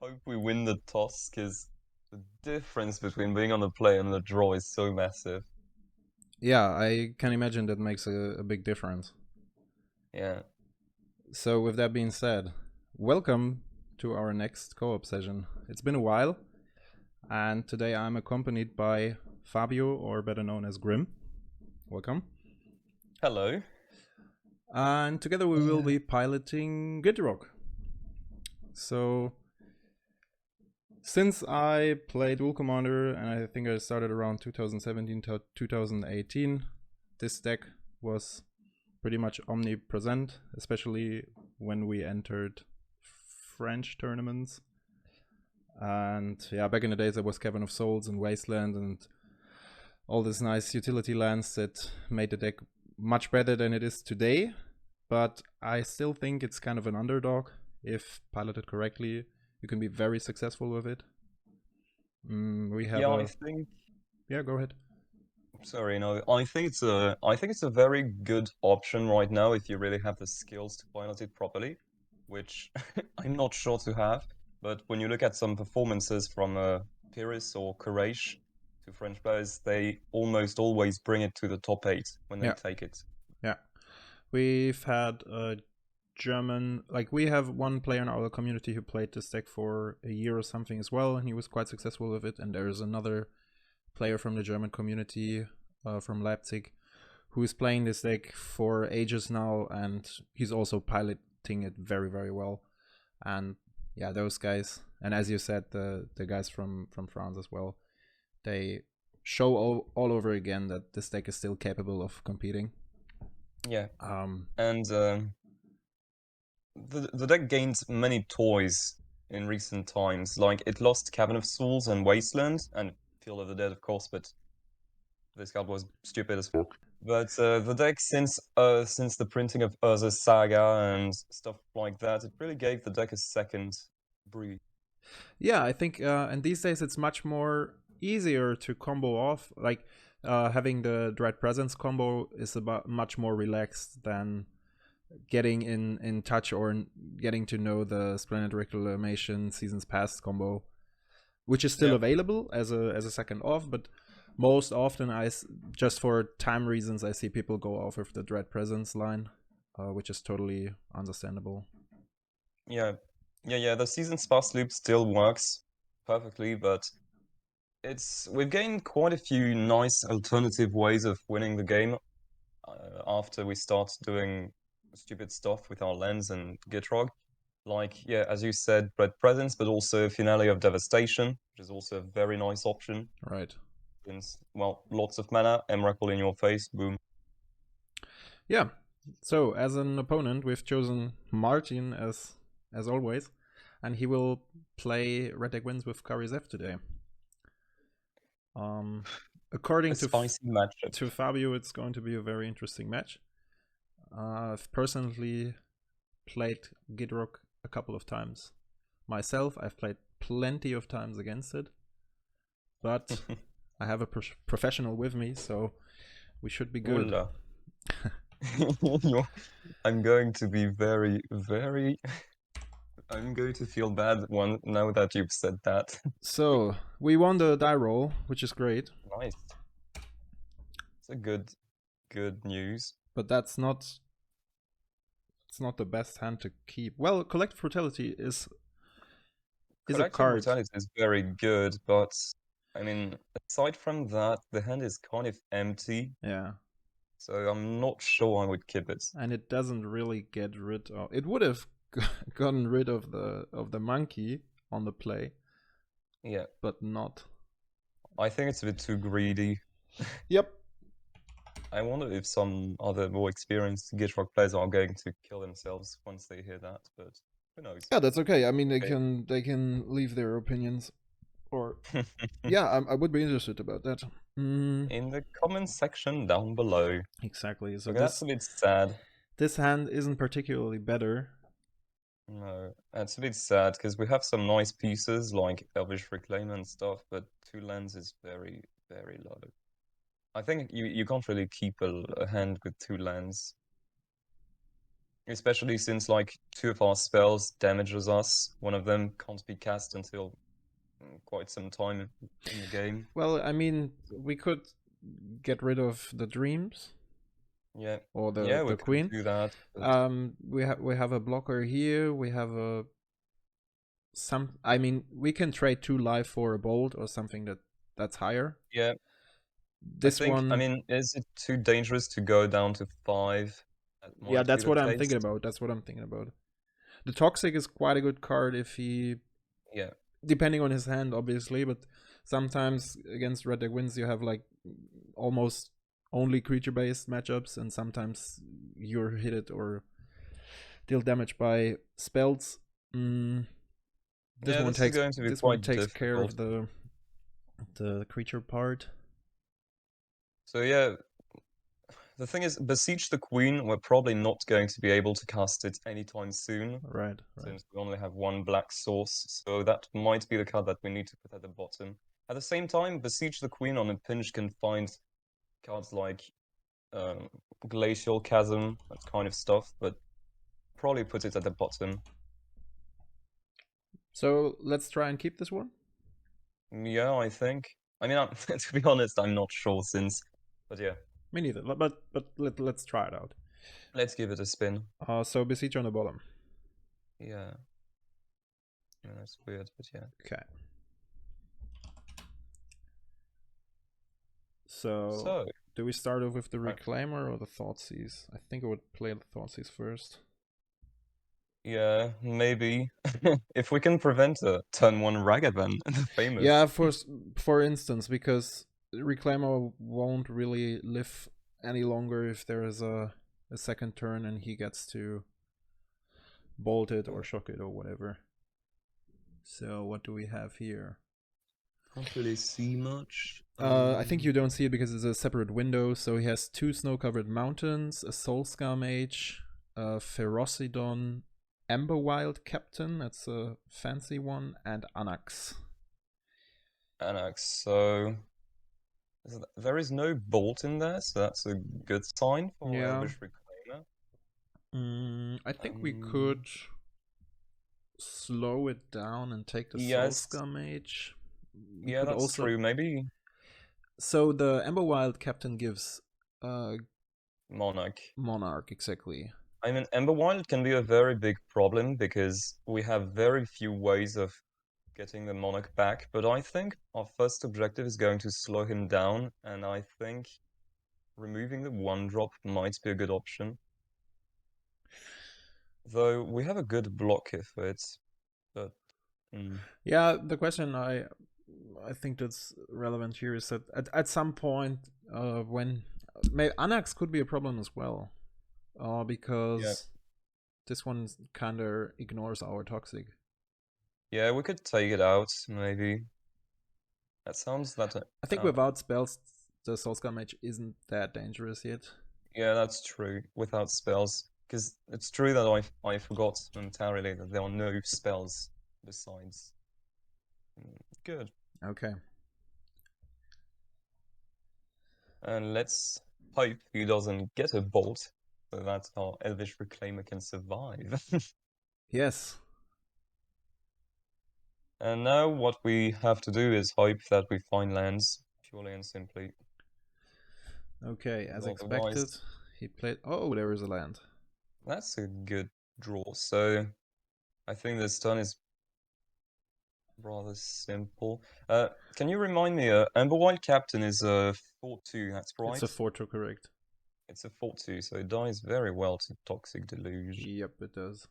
hope we win the toss, because the difference between being on the play and the draw is so massive. Yeah, I can imagine that makes a big difference. Yeah. So with that being said, welcome to our next co-op session. It's been a while, and today I'm accompanied by Fabio, or better known as Grimm. Welcome. Hello. And together we will be piloting Gitrog. So, since I played Duel Commander, and I think I started around 2017 to 2018, this deck was pretty much omnipresent, especially when we entered French tournaments. And yeah, back in the days there was Cavern of Souls and Wasteland and all these nice utility lands that made the deck much better than it is today. But I still think it's kind of an underdog. If piloted correctly, you can be very successful with it. We have I think. Yeah, go ahead. Sorry, no. I think it's a very good option right now if you really have the skills to pilot it properly, which I'm not sure to have. But when you look at some performances from Pyrrhus or Courage to French players, they almost always bring it to the top 8 when they take it. Yeah, we've had German, like we have one player in our community who played this deck for a year or something as well, and he was quite successful with it. And there's another player from the German community from Leipzig who is playing this deck for ages now, and he's also piloting it very, very well. And yeah, those guys, and as you said, the guys from France as well, they show all over again that this deck is still capable of competing. Yeah. And the deck gained many toys in recent times. Like, it lost Cavern of Souls and Wasteland, and Field of the Dead, of course, but this card was stupid as fuck. But the deck, since the printing of Urza's Saga and stuff like that, it really gave the deck a second breathe. Yeah, I think, and these days it's much more easier to combo off. Like, having the Dread Presence combo is about much more relaxed than getting in touch or getting to know the Splendid Reclamation Seasons Past combo, which is still available as a second off, but most often just for time reasons, I see people go off with the Dread Presence line, which is totally understandable. Yeah, the Seasons Past loop still works perfectly, but we've gained quite a few nice alternative ways of winning the game after we start doing stupid stuff with our lens and Gitrog. Like, yeah, as you said, Dread Presence, but also Finale of Devastation, which is also a very nice option. Right. Since, well, lots of mana, Emrakul in your face, boom. Yeah. So, as an opponent, we've chosen Martin as always, and he will play Red Deck Wins with Kari today. According to Fabio, it's going to be a very interesting match. I've personally played Gitrog a couple of times. Myself, I've played plenty of times against it, but I have a professional with me, so we should be good. I'm going to be very, very... I'm going to feel bad now that you've said that. So, we won the die roll, which is great. Nice. It's a good news. But that's not... It's not the best hand to keep. Well, Collective Brutality is a card. Collective Brutality is very good, but I mean, aside from that, the hand is kind of empty. Yeah. So I'm not sure I would keep it. And it doesn't really get rid of... It would have gotten rid of the monkey on the play. Yeah. But not. I think it's a bit too greedy. Yep. I wonder if some other more experienced Gitrog players are going to kill themselves once they hear that, but who knows? Yeah, that's okay. I mean, they can leave their opinions, or yeah, I would be interested about that. In the comments section down below. Exactly. So that's a bit sad. This hand isn't particularly better. No, that's a bit sad because we have some nice pieces like Elvish Reclaim and stuff, but 2 lands is very, very low. I think you can't really keep a hand with 2 lands. Especially since like 2 of our spells damages us. One of them can't be cast until quite some time in the game. Well, I mean, we could get rid of the dreams. Yeah. Or Yeah, we the could queen. do that. But We have a blocker here. We have a I mean, we can trade 2 life for a bolt or something that's higher. yeah, This I one, mean, is it too dangerous to go down to 5? That yeah, might be that's the what I'm case. thinking about. That's what I'm thinking about. The toxic is quite a good card if he, Yeah. depending on his hand, obviously, but sometimes against red deck wins you have like almost only creature based matchups, and sometimes you're hit it or deal damage by spells. This Yeah, one this is takes going to be this one quite takes care difficult. of the creature part. So yeah, the thing is, Besiege the Queen, we're probably not going to be able to cast it anytime soon, Right. since we only have 1 black source, so that might be the card that we need to put at the bottom. At the same time, Besiege the Queen on a pinch can find cards like Glacial Chasm, that kind of stuff, but probably put it at the bottom. So let's try and keep this one. Yeah, I think. I mean, to be honest, I'm not sure but yeah. Me neither. But let's try it out. Let's give it a spin. So Besiege on the bottom. Yeah. Yeah, that's weird, but yeah. Okay. So do we start off with the Reclaimer or the Thoughtseize? I think I would play the Thoughtseize first. Yeah, maybe. If we can prevent a turn 1 Ragavan, the famous. Yeah, for instance, because Reclaimer won't really live any longer if there is a second turn and he gets to bolt it or shock it or whatever. So what do we have here? Can't really see much. I think you don't see it because it's a separate window. So he has 2 snow-covered mountains, a Soulscar Mage, a Ferocidon, Emberwild Captain, that's a fancy one, and Anax. So there is no bolt in there, so that's a good sign for Elvish Reclaimer. I think we could slow it down and take the Soulscar Mage. Yeah, that's also true. Maybe. So the Emberwild Captain gives Monarch. Monarch, exactly. I mean, Emberwild can be a very big problem because we have very few ways of getting the Monarch back, but I think our first objective is going to slow him down, and I think removing the 1-drop might be a good option. Though we have a good blocker for it, but... Yeah, the question I think that's relevant here is that at some point when... Anax could be a problem as well, because this one kind of ignores our Toxic. Yeah, we could take it out, maybe. That sounds that... I think without spells, the Soulscar Mage isn't that dangerous yet. Yeah, that's true. Without spells. Because it's true that I forgot momentarily that there are no spells besides. Good. Okay. And let's hope he doesn't get a bolt, so that our Elvish Reclaimer can survive. Yes. And now what we have to do is hope that we find lands, purely and simply. Okay, as expected, he played... Oh, there is a land. That's a good draw, so I think this turn is rather simple. Can you remind me, Emberwild Captain is a 4/2, that's right? It's a 4/2, correct. It's a 4/2, so it dies very well to Toxic Deluge. Yep, it does.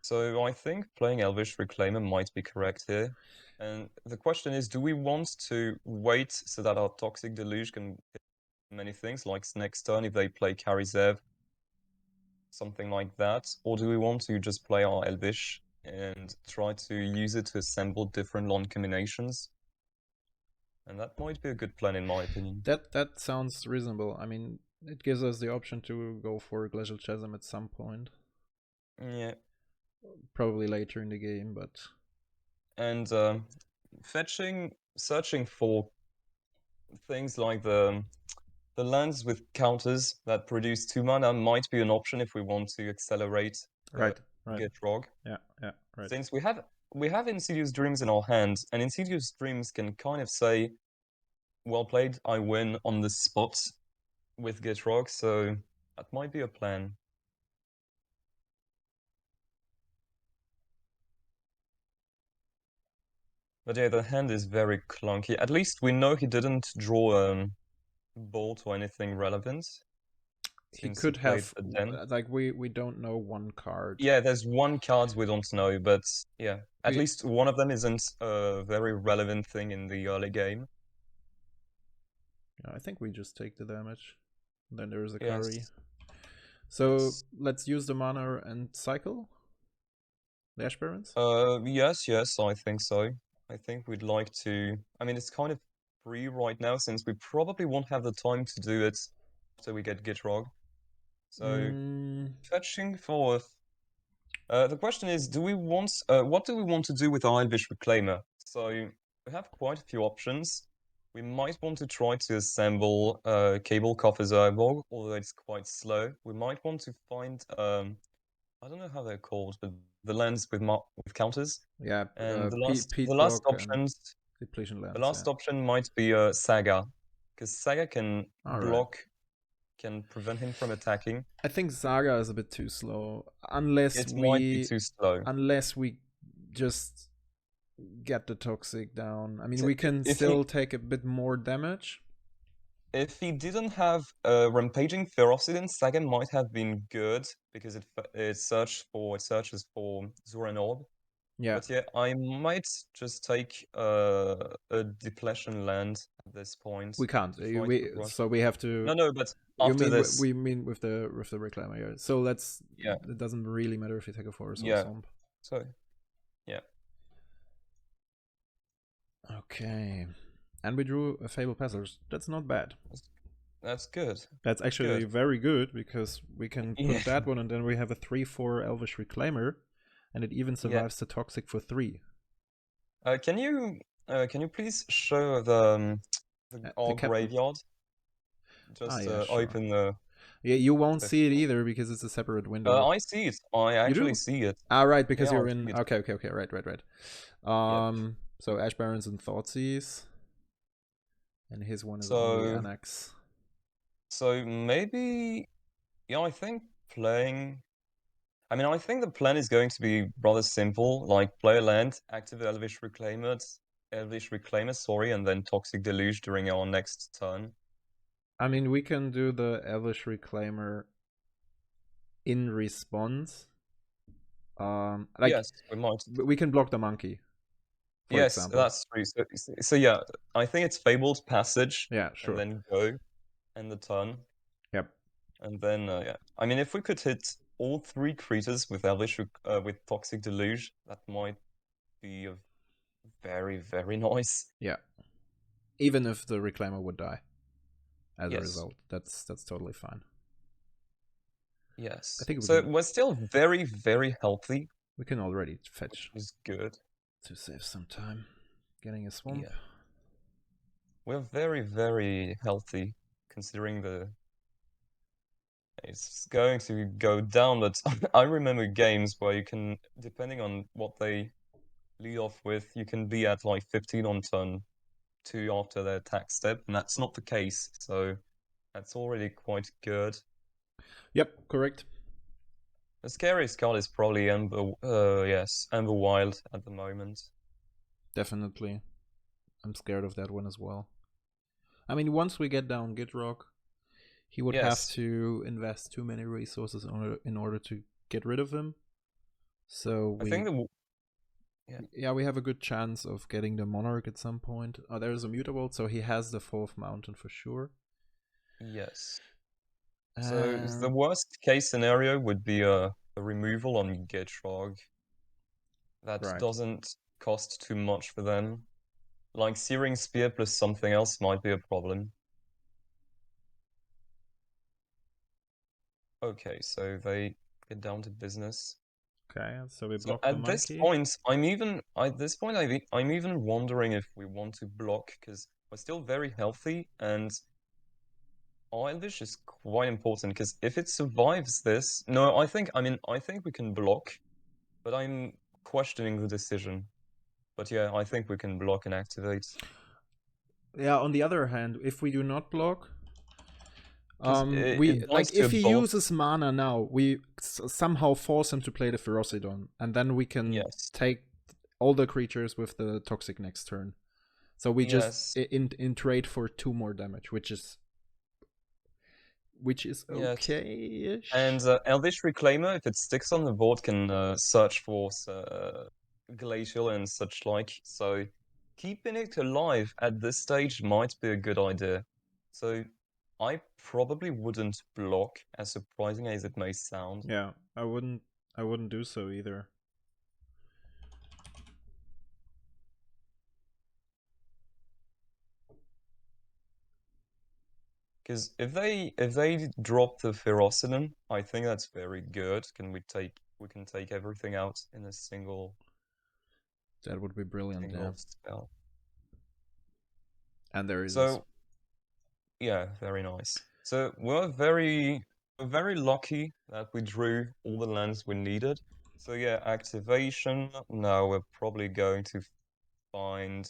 So I think playing Elvish Reclaimer might be correct here. And the question is, do we want to wait so that our Toxic Deluge can hit many things, like next turn if they play Karizev, something like that? Or do we want to just play our Elvish and try to use it to assemble different lawn combinations? And that might be a good plan in my opinion. That sounds reasonable. I mean, it gives us the option to go for Glacial Chasm at some point. Yeah. Probably later in the game, but... And searching for things like the the lands with counters that produce 2 mana might be an option if we want to accelerate Right. Gitrog. Yeah, right. Since we have Insidious Dreams in our hands, and Insidious Dreams can kind of say, well played, I win on the spot with Gitrog, so that might be a plan. But yeah, the hand is very clunky. At least we know he didn't draw bolt or anything relevant, He since he could played have, the den. like, we don't know one card. Yeah, there's one card we don't know, but yeah, at We- least one of them isn't a very relevant thing in the early game. Yeah, I think we just take the damage. Then there is a Yes. Kari. So Yes. let's use the mana and cycle the Ash Barrens. Yes, I think so. I think we'd like to. I mean, it's kind of free right now since we probably won't have the time to do it after we get Gitrog. So fetching forth. The question is, do we want? What do we want to do with our Elvish Reclaimer? So we have quite a few options. We might want to try to assemble Cable Coffer Zerborg, although it's quite slow. We might want to find I don't know how they're called, but the lands with counters. Yeah, And Peat the last Bog and options, Depletion Lands. the last Yeah. option might be Saga, because Saga can block, can prevent him from attacking. I think Saga is a bit too slow, unless It we might be too slow. Just get the toxic down. I mean, So we can if still take a bit more damage. If he didn't have Rampaging Ferocity, then Saga might have been good because it searches for Zoran Orb. Yeah, But yeah, I might just take a depletion land at this point. we can't. To try to rush. So we have to. No, but You after mean this, we mean with the reclaimer? Yeah. So let's. yeah, It doesn't really matter if you take a forest or yeah. swamp. So, yeah. Okay, and we drew a Fable Passage. That's not bad. That's good. That's actually very good because we can put that one, and then we have a 3/4 Elvish Reclaimer, and it even survives the toxic for 3. Can you please show the our graveyard? Just sure. open the. Yeah, you won't see it either because it's a separate window. I see it. I actually see it. Ah, right, because Yeah, you're in. Okay, right. So Ash Barrens and Thoughtseize, and his one is only Annex. So maybe, yeah, I think I mean, I think the plan is going to be rather simple, like play a land, activate Elvish Reclaimer, sorry, and then Toxic Deluge during our next turn. I mean, we can do the Elvish Reclaimer in response. Yes, we might. We can block the monkey. Yes, example. that's true. So yeah, I think it's Fabled Passage. Yeah, sure. And then go, and the turn. Yep. And then yeah, I mean, if we could hit all 3 creatures with Elvish with Toxic Deluge, that might be a very, very nice. Yeah. Even if the Reclaimer would die as a result, that's totally fine. Yes. I think we're still very, very healthy. We can already fetch. Which is good. To save some time. Getting a swamp. Yeah. We're very, very healthy considering it's going to go down, but I remember games where you can, depending on what they lead off with, you can be at like 15 on turn 2 after their attack step, and that's not the case, so that's already quite good. Yep, correct. The scariest card is probably Ember Wild at the moment. Definitely. I'm scared of that one as well. I mean, once we get down Gitrog, he would have to invest too many resources in order to get rid of him. So I think we have a good chance of getting the Monarch at some point. Oh, there's a Mutavault, so he has the 4th mountain for sure. Yes. So the worst case scenario would be a removal on Gitrog. That doesn't cost too much for them. Like Searing Spear plus something else might be a problem. Okay, so they get down to business. Okay, so we block the monkey. At this point, I'm even wondering if we want to block, because we're still very healthy, and Elvish is quite important because if it survives this, no, I think we can block, but I'm questioning the decision. But yeah, I think we can block and activate. Yeah, on the other hand, if we do not block, It dies like to a if he bolt. uses mana now, we somehow force him to play the Ferocidon, and then we can Yes. take all the creatures with the Toxic next turn. So we just Yes. in trade for 2 more damage, which is Yes. okay-ish. And Elvish Reclaimer, if it sticks on the board, can search for Glacial and such like. So keeping it alive at this stage might be a good idea. So I probably wouldn't block, as surprising as it may sound. Yeah, I wouldn't do so either. Because if they drop the Ferocidon, I think that's very good. We can take everything out in a single That would be brilliant, yeah. spell. And there is. So yeah, very nice. So we're very lucky that we drew all the lands we needed. So yeah, activation. Now we're probably going to find.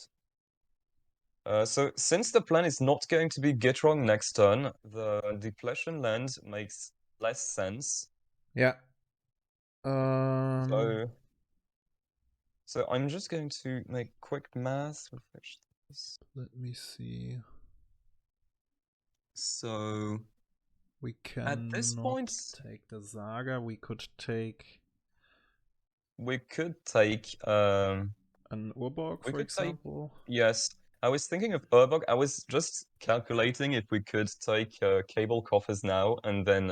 So since the plan is not going to be Gitrog next turn, the depletion land makes less sense. Yeah. So I'm just going to make quick math. Let me see. So We at this cannot point, take the Saga. We could take we could take an Urborg, we for could take example. yes. I was thinking of Urbog. I was just calculating if we could take Cable Coffers now and then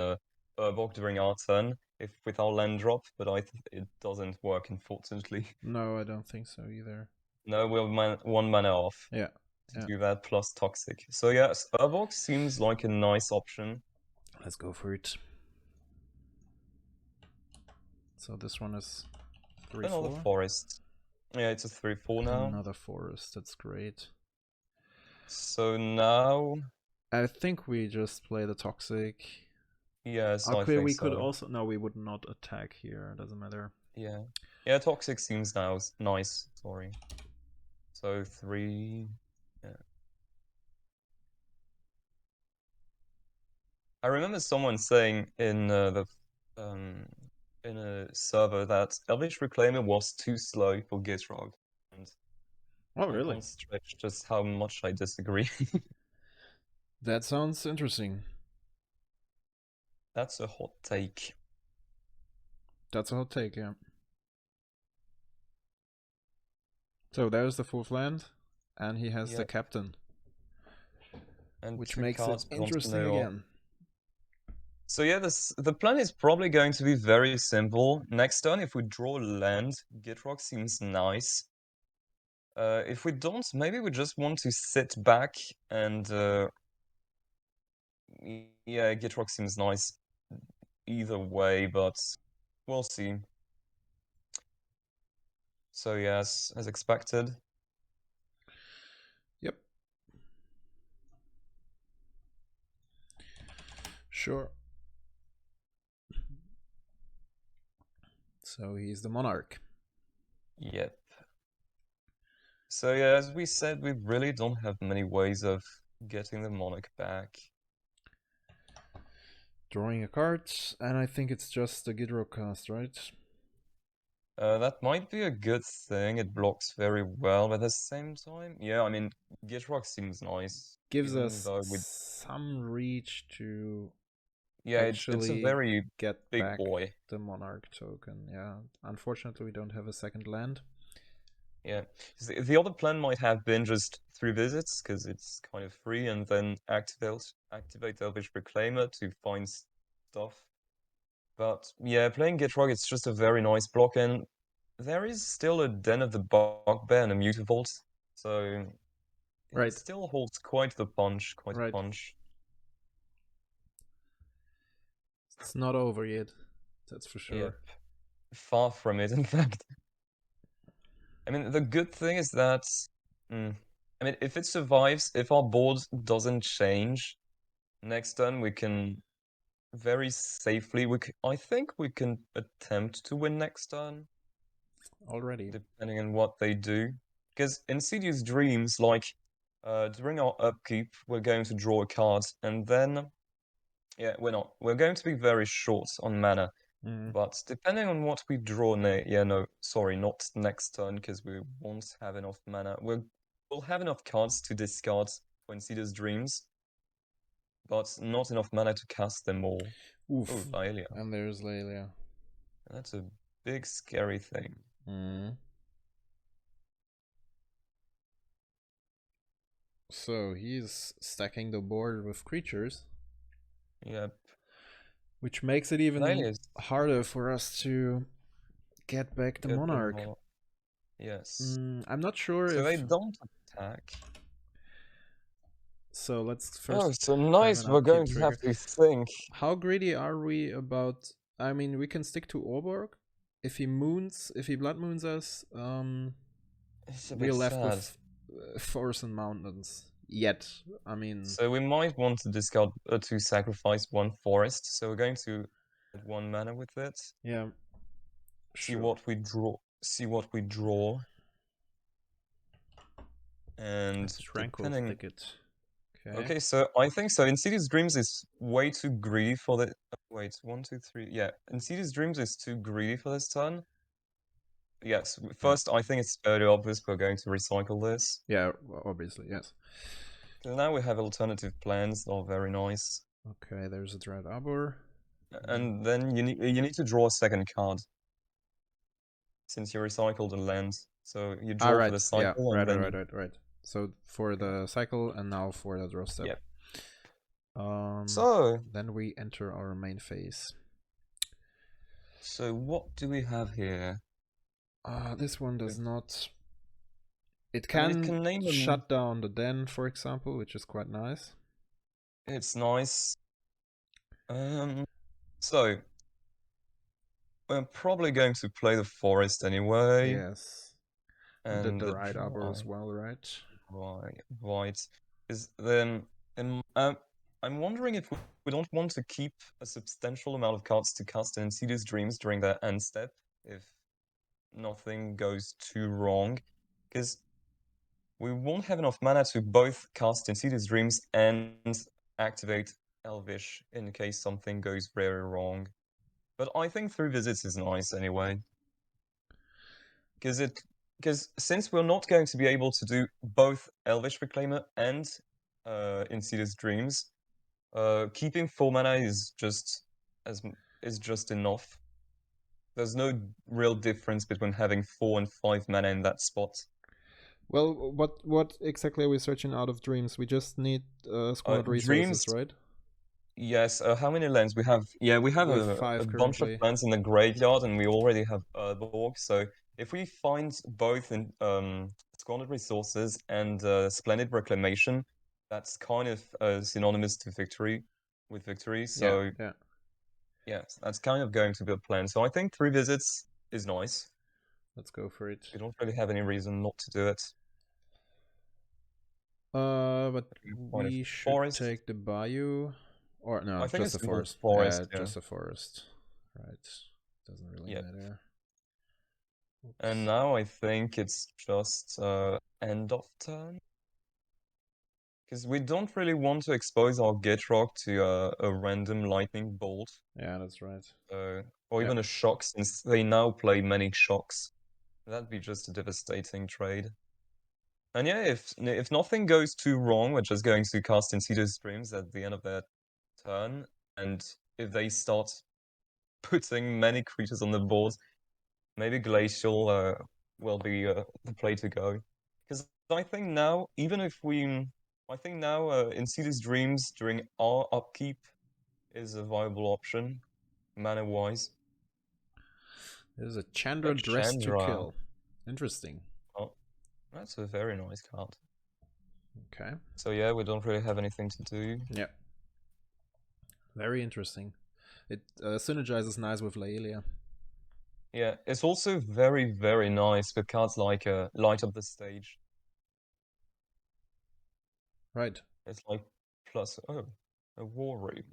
Urbog during our turn if with our land drop, but it doesn't work unfortunately. No, I don't think so either. No, we're 1 mana off. Yeah. To do that plus Toxic. So yes, Urbog seems like a nice option. Let's go for it. So this one is 3/4. Another forest. Yeah, it's a 3/4 now. Another forest. That's great. So now, I think we just play the Toxic. yes, I Okay, think we so. could also. No, we would not attack here. Doesn't matter. Yeah, yeah, Toxic seems now nice. Sorry. So 3. Yeah. I remember someone saying in in a server that Elvish Reclaimer was too slow for Gitrog. And Oh, I really? can't stretch just how much I disagree. That sounds interesting. That's a hot take. That's a hot take, yeah. So there's the 4th land, and he has the captain, and which makes it interesting again. So yeah, the plan is probably going to be very simple. Next turn, if we draw land, Gitrog seems nice. If we don't, maybe we just want to sit back and yeah, Gitrog seems nice either way, but we'll see. So yes, as expected. Yep. Sure. So he's the monarch. Yep. So yeah, as we said, we really don't have many ways of getting the monarch back. Drawing a card, and I think it's just a Gitrog cast, right? That might be a good thing. It blocks very well, but at the same time, yeah, I mean, Gitrog seems nice. Gives us some reach to actually it's a very get big back boy. the monarch token. Yeah, unfortunately, we don't have a second land. Yeah, the other plan might have been just 3 visits because it's kind of free, and then activate Elvish Reclaimer to find stuff. But yeah, playing Gitrog, it's just a very nice block, and there is still a Den of the Bugbear and a Mutavault, so it still holds quite a punch. It's not over yet, that's for sure. Yep. Far from it, in fact. I mean, the good thing is that, I mean, if it survives, if our board doesn't change, next turn we can very safely, I think we can attempt to win next turn, Already. depending on what they do. Because Insidious Dreams, like, during our upkeep, we're going to draw a card, and then, yeah, we're not. We're going to be very short on mana. Mm. But depending on what we draw sorry, not next turn, because we won't have enough mana. We'll have enough cards to discard for Insidious Dreams, but not enough mana to cast them all. Oof. Oh, Laelia. And there's Laelia. That's a big, scary thing. Mm. So he's stacking the board with creatures. Yep. Which makes it even Laelia's harder for us to get back the good Monarch. Yes. I'm not sure So if... they don't attack. So let's Oh, first so have nice. an We're going upkeep to have trigger. to think. How greedy are we about... I mean, we can stick to Orborg. If he blood moons us, It's a we're bit left sad. with forests and mountains. Yet, I mean... So we might want to discard to sacrifice one forest. So we're going to add one mana with it. Yeah. See Sure. what we draw. See what we draw. And Tranquil depending. Thicket. Okay, so I think so. Insidious Dreams is way too greedy for the. Wait, 1, 2, 3. Yeah, Insidious Dreams is too greedy for this turn. Yes, first I think it's fairly obvious we're going to recycle this. Yeah, obviously, yes. So now we have alternative plans that are very nice. Okay, there's a Dread Arbor. And then you need to draw a second card. Since you recycled a land. So you draw right. for the cycle Yeah, and then right. So for the cycle and now for the draw step. Yep. So then we enter our main phase. So what do we have here? This one does not. It I mean, can, it can name shut down the den, for example, which is quite nice. It's nice. So we're probably going to play the forest anyway. Yes. And the right arbor as well, right? Right. Is then I'm wondering if we don't want to keep a substantial amount of cards to cast in Insidious Dreams during their end step, if nothing goes too wrong, because we won't have enough mana to both cast Insidious Dreams and activate Elvish in case something goes very wrong. But I think 3 visits is nice anyway. Because since we're not going to be able to do both Elvish Reclaimer and Insidious Dreams, keeping 4 mana is just enough. There's no real difference between having 4 and 5 mana in that spot. Well, what exactly are we searching out of Dreams? We just need squad resources, right? Yes. How many lands we have? Yeah, we have a bunch of lands in the graveyard, and we already have Urborg. So if we find both in Squandered Resources and Splendid Reclamation, that's kind of synonymous to victory, with victory. So yeah, that's kind of going to be a plan. So I think 3 visits is nice. Let's go for it. We don't really have any reason not to do it. But we should take the Bayou. Or no, I think just it's a forest. Just a forest. Right. Doesn't really matter. Oops. And now I think it's just end of turn. Because we don't really want to expose our Gitrog to a random lightning bolt. Yeah, that's right. Or even a shock, since they now play many shocks. That'd be just a devastating trade. And yeah, if nothing goes too wrong, we're just going to cast Insidious Dreams at the end of their turn. And if they start putting many creatures on the board, maybe Glacial will be the play to go. Because I think now, Insidious Dreams during our upkeep is a viable option, mana-wise. There's a Chandra dressed to kill. Interesting. Oh, that's a very nice card. Okay. So yeah, we don't really have anything to do. Yeah. Very interesting. It synergizes nice with Laelia. Yeah, it's also very, very nice with cards like Light Up the Stage. Right. It's like plus... Oh, A war room.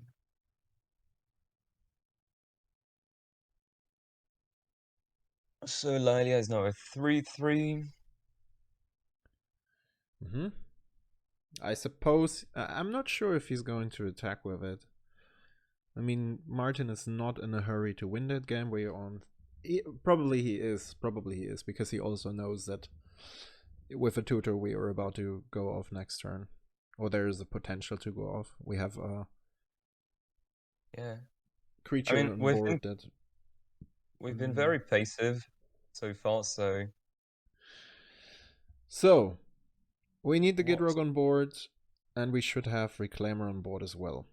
So Lilia is now a 3/3. Mm-hmm. I suppose I'm not sure if he's going to attack with it. I mean, Martin is not in a hurry to win that game. We're on. Probably he is. Probably he is because he also knows that with a tutor we are about to go off next turn, or there is a potential to go off. We have a Yeah. creature on board that. We've been very passive so far, so. So we need the What? Gitrog on board, and we should have Reclaimer on board as well.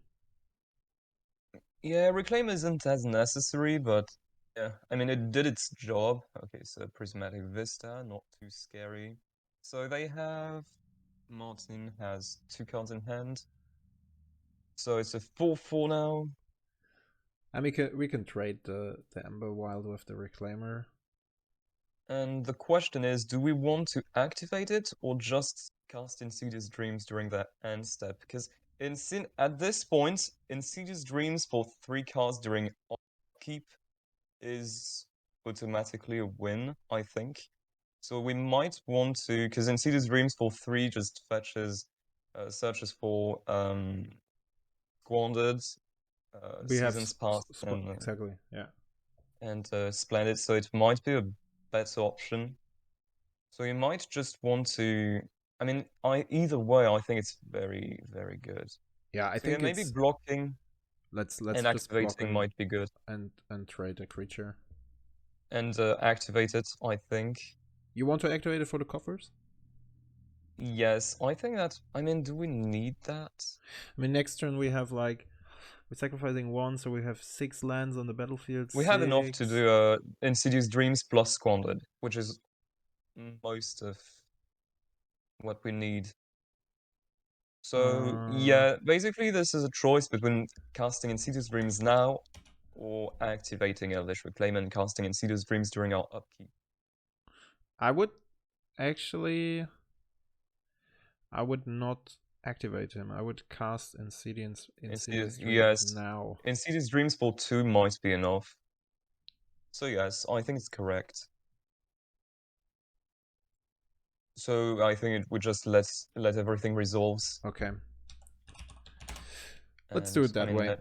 Yeah, Reclaim isn't as necessary, but yeah, I mean, it did its job. Okay, so Prismatic Vista, not too scary. So they have. Martin has 2 cards in hand. So it's a 4/4 now. And we can trade the Ember Wild with the Reclaimer. And the question is, do we want to activate it or just cast Insidious Dreams during that end step? Because at this point, Insidious Dreams for 3 cards during upkeep is automatically a win, I think. So we might want to, because Insidious Dreams for 3 just searches for Squandered, We have Seasons Past, exactly, yeah. and Splendid, so it might be a better option. So you might just want to. I mean, either way, I think it's very, very good. Yeah, I So yeah, think maybe it's blocking let's and just block activating might be good. and trade a creature. And activate it, I think. You want to activate it for the coffers? Yes, I think that. I mean, do we need that? I mean, next turn we have like we're sacrificing 1, so we have 6 lands on the battlefield. We have enough to do Insidious Dreams plus Squandered, which is most of what we need. So yeah, basically this is a choice between casting Insidious Dreams now or activating Elvish Reclaim and casting Insidious Dreams during our upkeep. I would actually I would not activate him. I would cast Insidious Dreams yes, now. Insidious Dreams for 2 might be enough. So yes, I think it's correct. So I think we just let everything resolves. Okay. Let's do it that way.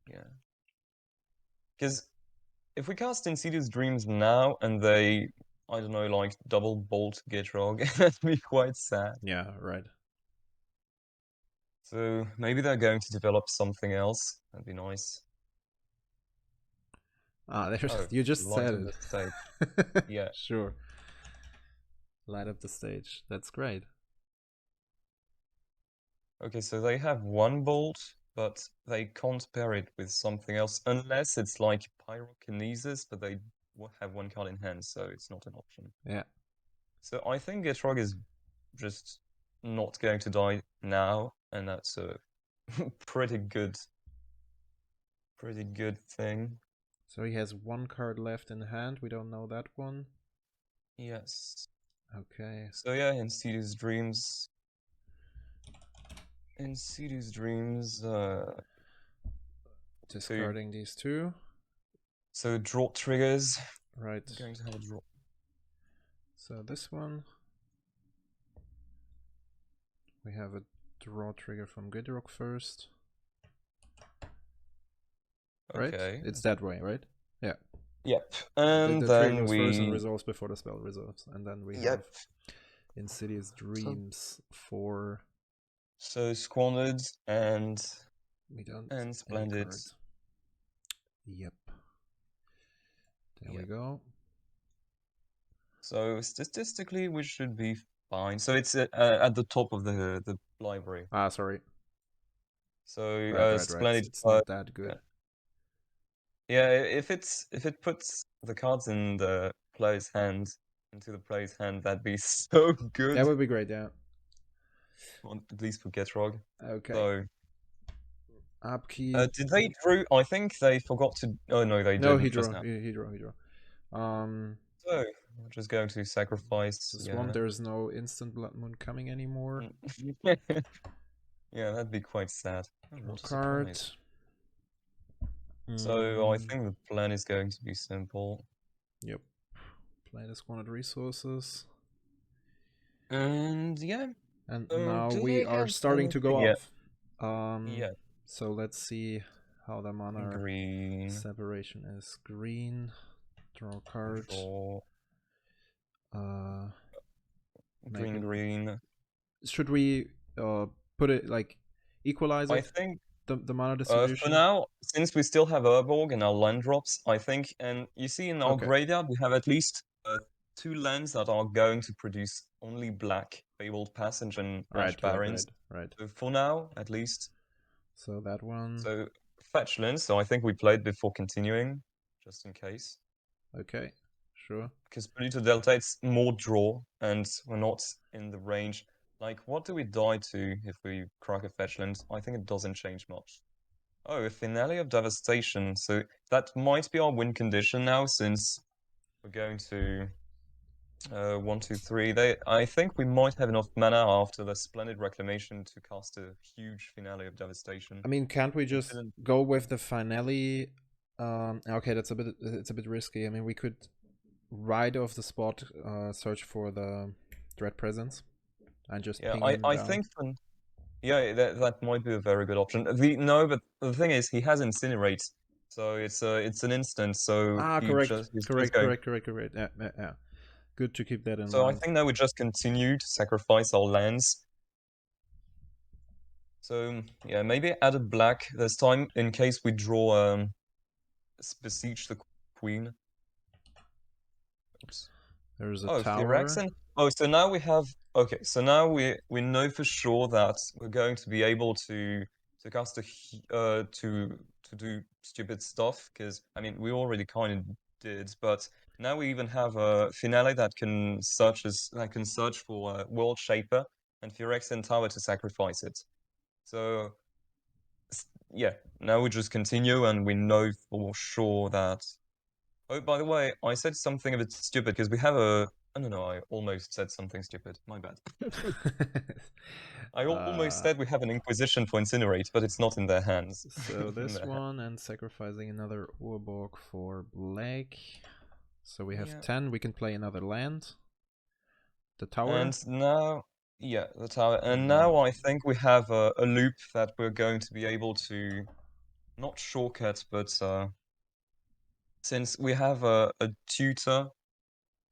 Yeah. Because if we cast Insidious Dreams now and they, I don't know, like double bolt Gitrog, that'd be quite sad. Yeah, right. So maybe they're going to develop something else. That'd be nice. You just said it. The stage. Yeah. Sure. Light up the stage. That's great. Okay, so they have 1 bolt, but they can't pair it with something else unless it's like Pyrokinesis, but they have 1 card in hand, so it's not an option. Yeah. So I think Gitrog is just not going to die now, and that's a pretty good thing. So he has 1 card left in hand. We don't know that one. Yes. Okay. So yeah, Insidious Dreams. Insidious Dreams. Discarding these 2. So draw triggers. Right. I'm going to have a draw. So this one. We have a draw trigger from Gitrog first. Right? Okay. It's that way, right? Yeah. Yep. And the then trigger goes first and resolves before the spell resolves. And then we have Insidious Dreams for... So Squandered and... We don't... And Splendid. Yep. There we go. So statistically, we should be fine. So it's at the top of the library. Ah, sorry. So right. Splendid. It's not that good. Yeah, if it puts the cards in the player's hand into the player's hand, that'd be so good. That would be great, yeah. At least for Gitrog. Okay. So upkeep. Did they drew? I think they forgot to. Oh no, they didn't. No, he drew. He drew. So we're just going to sacrifice. This one, there's no instant blood moon coming anymore. Yeah, that'd be quite sad. Oh, Draw what a card. surprise. So I think the plan is going to be simple. Yep. Play the squandered resources. And yeah. And now Do we they are have starting to go anything? off. Yeah. So let's see how the mana Green. separation is. Green. Draw a card. Draw. Make it. Green. Should we put it like equalize I it? think The mana for distribution? now, since we still have Urborg in our land drops, I think, and you see in our Okay. graveyard, we have at least 2 lands that are going to produce only black, Fabled Passage and Ash Barrens. Right. So for now, at least. So that one. So fetch lands, so I think we played before continuing, just in case. Okay, sure. Because Polluter Delta, it's more draw, and we're not in the range. Like, what do we die to if we crack a fetch land? I think it doesn't change much. Oh, a Finale of Devastation. So that might be our win condition now, since we're going to 1, 2, 3. I think we might have enough mana after the Splendid Reclamation to cast a huge Finale of Devastation. I mean, can't we just go with the finale? Okay, it's a bit risky. I mean, we could right off the spot search for the Dread Presence and just ping him I down. think that might be a very good option. No, but the thing is, he has Incinerate, so it's an instant. So correct. he's Correct. going. Yeah. Good to keep that in So mind. I think now we just continue to sacrifice our lands. So yeah, maybe add a black this time in case we draw Besiege the Queen. Oops. There's a Oh, tower. Phyrexian. Oh, so now we have. Okay, so now we know for sure that we're going to be able to cast to do stupid stuff, because I mean we already kind of did, but now we even have a Finale that can search for World Shaper and Phyrexian Tower to sacrifice it. So yeah, now we just continue and we know for sure that. Oh, by the way, I said something a bit stupid because we have a. I don't know, I almost said something stupid. My bad. I almost said we have an Inquisition for Incinerate, but it's not in their hands. So this one and sacrificing another Urborg for black. So we have 10. We can play another land. The tower. And now, yeah, the tower. And now I think we have a loop that we're going to be able to, not shortcut, but since we have a tutor.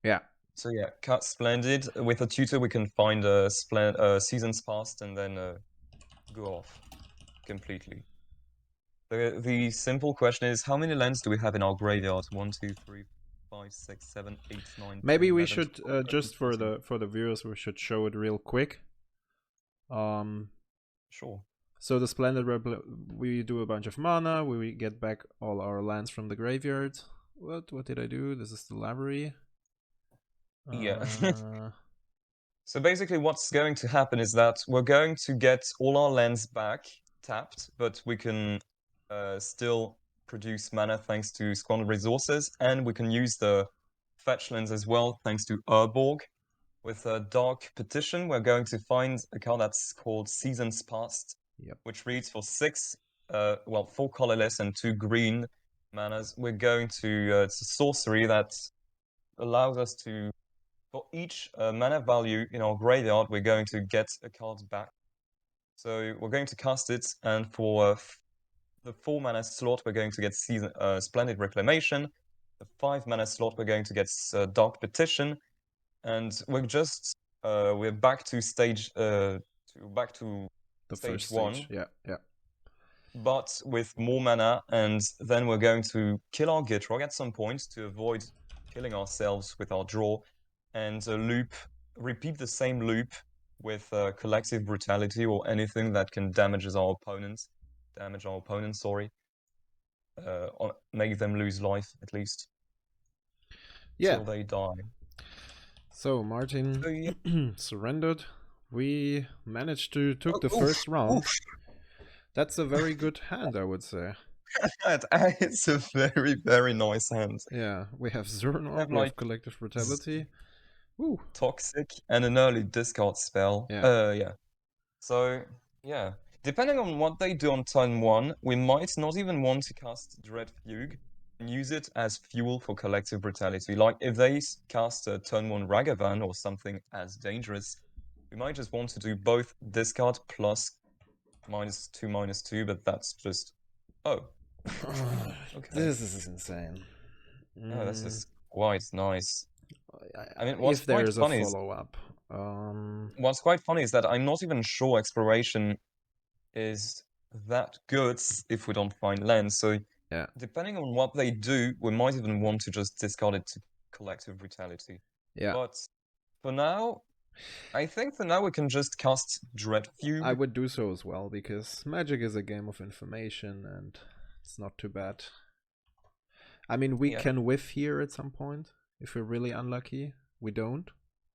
Yeah. So yeah, cut Splendid. With a tutor, we can find a Seasons Past and then go off completely. The simple question is, how many lands do we have in our graveyard? 1, 2, 3, 5, 6, 7, 8, 9. Maybe 10, we 11, should 12, just 13, for the viewers, we should show it real quick. Sure. So the Splendid we do a bunch of mana. We get back all our lands from the graveyard. What did I do? This is the library. Yeah. So basically what's going to happen is that we're going to get all our lands back tapped, but we can still produce mana thanks to squandered resources, and we can use the fetch lands as well thanks to Urborg. With a Dark Petition, we're going to find a card that's called Seasons Past, which reads for 4 colorless and 2 green manas. We're going to, it's a sorcery that allows us to, for each mana value in our graveyard, we're going to get a card back. So we're going to cast it, and for the 4 mana slot, we're going to get Splendid Reclamation. The 5 mana slot, we're going to get Dark Petition, and we're back to stage the stage first 1. Yeah. But with more mana, and then we're going to kill our Gitrog at some point to avoid killing ourselves with our draw, and repeat the same loop with Collective Brutality or anything that can damage our opponent, sorry. Or make them lose life at least. Yeah. Till they die. So Martin surrendered. We managed to took the first round. That's a very good hand, I would say. It's a very, very nice hand. Yeah, we have Zurnor, we have Collective Brutality. Woo. Toxic and an early discard spell. Yeah. Yeah. So, yeah. Depending on what they do on turn 1, we might not even want to cast Dread Fugue and use it as fuel for collective brutality. Like, if they cast a turn 1 Ragavan or something as dangerous, we might just want to do both discard plus -2/-2, but that's just... Oh. Okay. This is insane. Oh, this is quite nice. I mean, what's If quite there's a funny is... follow-up. What's quite funny is that I'm not even sure Exploration is that good if we don't find lands. So Yeah. depending on what they do, we might even want to just discard it to collective brutality. Yeah. But for now, I think for now we can just cast Dread Fugue. I would do so as well, because Magic is a game of information and it's not too bad. I mean, we can whiff here at some point if we're really unlucky. We don't.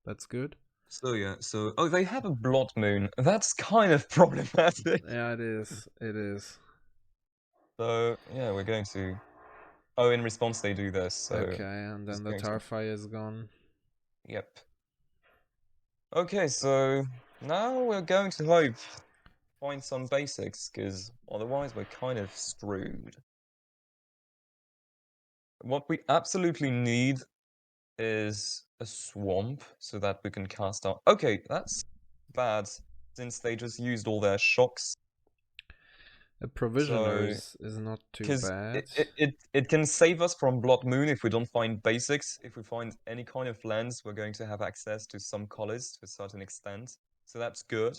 That's good. So yeah, so... Oh, they have a Blood Moon. That's kind of problematic. Yeah, it is. It is. So yeah, we're going to... Oh, in response they do this, so... Okay, and then the Tarfire is gone. Yep. Okay, so now we're going to hope find some basics, because otherwise we're kind of screwed. What we absolutely need is a swamp so that we can cast out... Okay, that's bad, since they just used all their shocks. A Provisioners is not too bad. It can save us from Blood Moon if we don't find basics. If we find any kind of lands, we're going to have access to some colors to a certain extent. So that's good.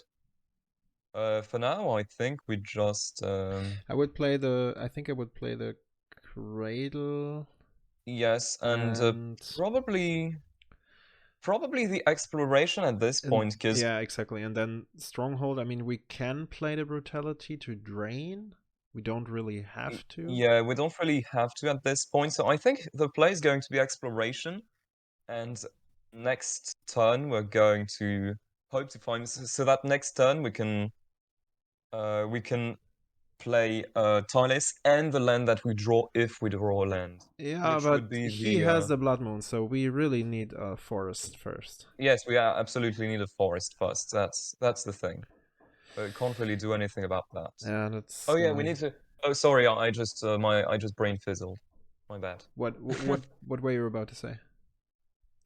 For now, I think we just... I would play the... I think I would play the Cradle. Yes, and probably the Exploration at this point, because... Yeah, exactly. And then Stronghold, I mean, we can play the Brutality to drain. We don't really have to. Yeah, we don't really have to at this point. So I think the play is going to be Exploration. And next turn, we're going to hope to find... So that next turn, we can play Tiles and the land that we draw if we draw a land. Yeah, but he has the Blood Moon, so we really need a forest first. Yes, we absolutely need a forest first. That's the thing. But we can't really do anything about that. Yeah, that's... Oh yeah, we need to... Oh, sorry, I just brain fizzled. My bad. What were you about to say?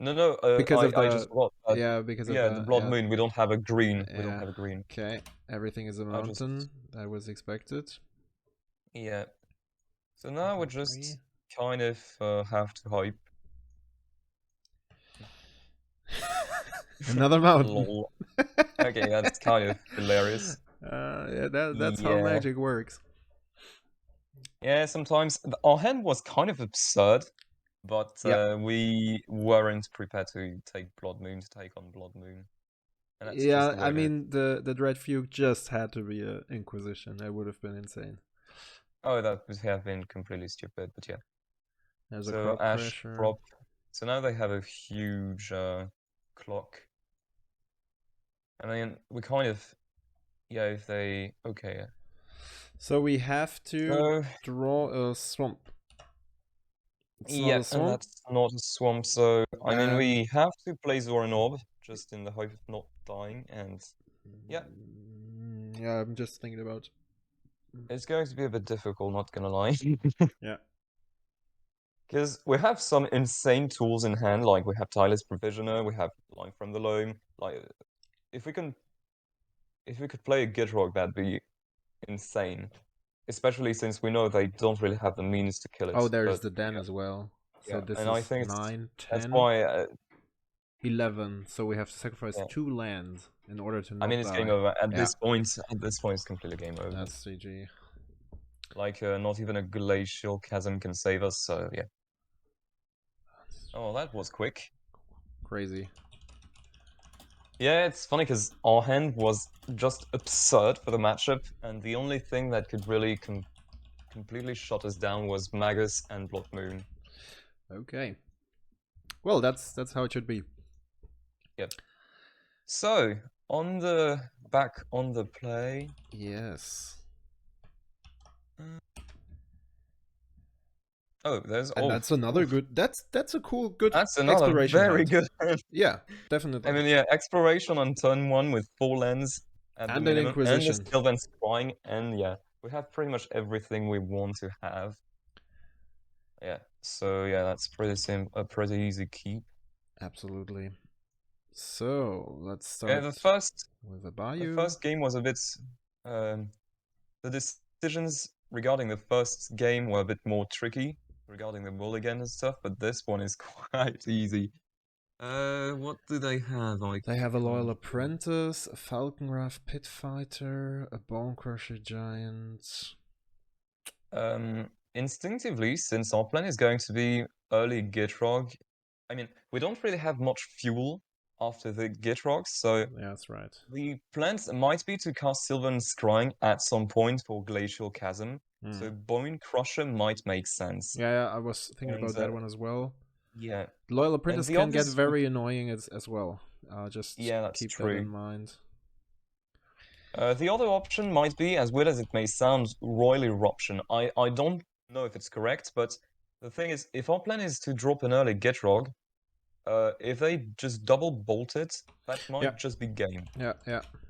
No, because of the... I just forgot. Yeah, because of the Blood Moon. We don't have a green. We don't have a green. Okay, everything is a mountain. That was expected. Yeah. So now we just kind of have to hype. Another mountain. Okay, that's kind of hilarious. Yeah, that's how Magic works. Yeah, sometimes our hand was kind of absurd, but we weren't prepared to take Blood Moon, to take on Blood Moon. And that's yeah, I mean, the Dread Fugue just had to be an Inquisition. That would have been insane. Oh, that would have been completely stupid, but yeah. There's a crop pressure. Crop. So now they have a huge clock. I mean, we kind of... Yeah, if they... Okay. So we have to draw a swamp. And that's not a swamp, so... I mean, we have to play Zoran Orb, just in the hope of not dying, and... Yeah. Yeah, I'm just thinking about... It's going to be a bit difficult, not gonna lie. Yeah. Because we have some insane tools in hand, like we have Tireless Provisioner, we have Line from the Loam. Like, if we could play a Gitrog, that'd be insane. Especially since we know they don't really have the means to kill it. Oh, there's the Den as well. So yeah, this and is I think 9, 10, that's why 11. So we have to sacrifice 2 lands in order to not die. I mean, it's game over. At this point, it's completely game over. That's GG. Like, not even a glacial chasm can save us, so yeah. Oh, that was quick. Crazy. Yeah, it's funny because our hand was just absurd for the matchup, and the only thing that could really completely shut us down was Magus and Blood Moon. Okay. Well, that's how it should be. Yep. So, back on the play. Yes. Oh, there's... And that's another good... That's a cool, good That's another very good hand. Yeah, definitely. I mean, yeah, Exploration on turn 1 with 4 lands, at the And an minimum, and the Inquisition. Sylvan Scrying, and yeah, we have pretty much everything we want to have. Yeah, so yeah, that's pretty simple, a pretty easy keep. Absolutely. So let's Yeah, start with the the Bayou. first game was a bit, um, the decisions regarding the first game were a bit more tricky regarding the mulligan and stuff, but this one is quite easy. What do they have? I They have a Loyal can't. Apprentice, a Falconrath Pit Fighter, a Bone Crusher Giant. Instinctively, since our plan is going to be early Gitrog, I mean, we don't really have much fuel after the Gitrog, so Yeah, that's right. the plans might be to cast Sylvan Scrying at some point for Glacial Chasm, so Bone Crusher might make sense. Yeah, I was thinking And about that one as well. yeah, Loyal and Apprentice the can get others, very annoying as well. Just yeah, that's keep that in true. mind. The other option might be, as weird as it may sound, Royal Eruption. I don't know if it's correct, but the thing is, if our plan is to drop an early Gitrog, if they just double bolt it, that Yeah, might just be game. yeah.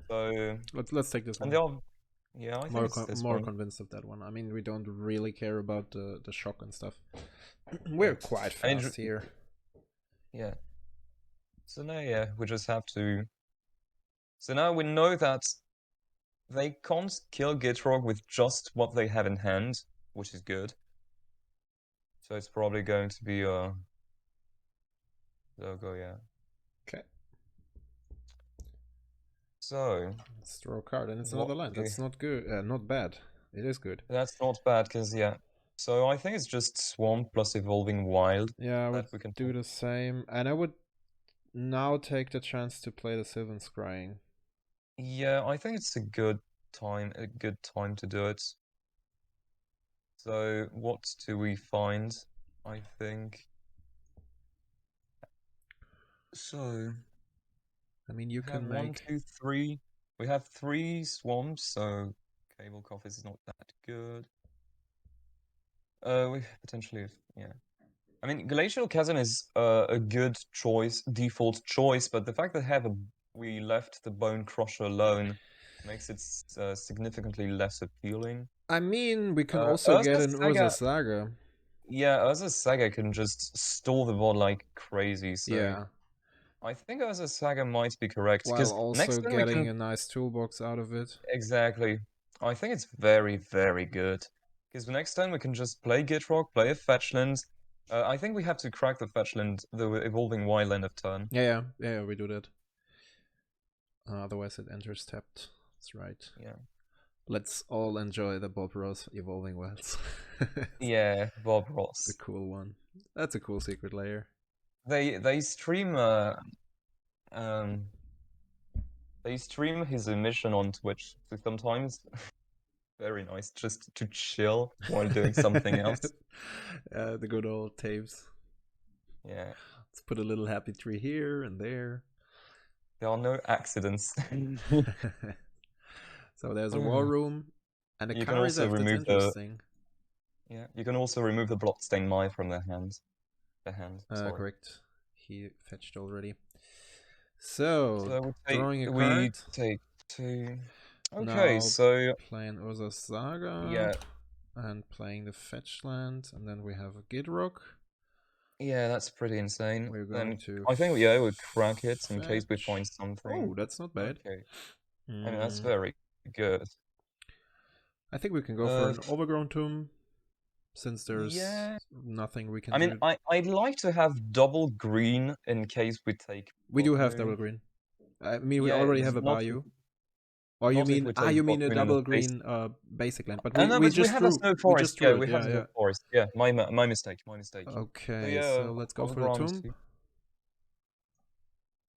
So, Let's take this and one. they are, yeah, I think it's this More one. convinced of that one. I mean, we don't really care about the shock and stuff. Yeah. We're quite I mean, fast here. yeah. So now, yeah, we just have to. So now we know that they can't kill Gitrog with just what they have in hand, which is good. So it's probably going to be a logo, yeah. Okay. So Let's draw a card, and it's what? another land. That's not good. Not bad. It is good. That's not bad, because yeah. So I think it's just Swamp plus Evolving Wild Yeah, I would that we can do play. the same, and I would now take the chance to play the Sylvan Scrying. Yeah, I think it's a good time to do it. So what do we find? I think. So I mean, you we have can one, make. two, three. We have three swamps, so Cable Cough is not that good. We potentially, yeah. I mean, Glacial Chasm is a good choice, default choice, but the fact that we left the Bone Crusher alone makes it significantly less appealing. I mean, we can also get an Urza Saga. Yeah, Urza Saga can just stall the board like crazy, so Yeah, I think Urza Saga might be correct, while because also next turn we getting can. a nice toolbox out of it. Exactly. I think it's very, very good. Because the next turn we can just play Gitrog, play a fetchland. I think we have to crack the fetchland, the evolving wild end of turn. Yeah, we do that. Otherwise, it enters tapped. That's right. Yeah. Let's all enjoy the Bob Ross Evolving Wilds. Yeah, Bob The Ross. cool one. That's a cool secret layer. They stream um they stream his emission on Twitch, so sometimes very nice just to chill while doing something else. The good old tapes. Yeah. Let's put a little happy tree here and there. There are no accidents. So there's a war room and a You can Kari's also F. That's remove interesting. you can also remove the Bloodstained Mine from their hand. Sorry. Correct. He fetched already. So, So drawing a we card. take two. Okay, Now so playing Urza Saga yeah, and playing the fetch land, and then we have a Gitrog. yeah, that's pretty insane. We're going Then to I think yeah, we crack it in case we find fetch. something. Oh, that's not bad. Okay, I mean that's Mm, very good. I think we can go for Uh, an Overgrown Tomb, since there's yeah. nothing we can I mean, do. I'd like to have double green in case we take We bot do have double moon. green. I mean, we Yeah, already it's have a Bayou. Or you not if mean we take you bot mean a moon in the double face. green basic land? But No, we but we just have a drew. snow We forest. just Yeah, drew we it. have a snow Yeah. forest. Yeah, my mistake. My mistake. So Okay, yeah, so let's go for the overground tomb. too.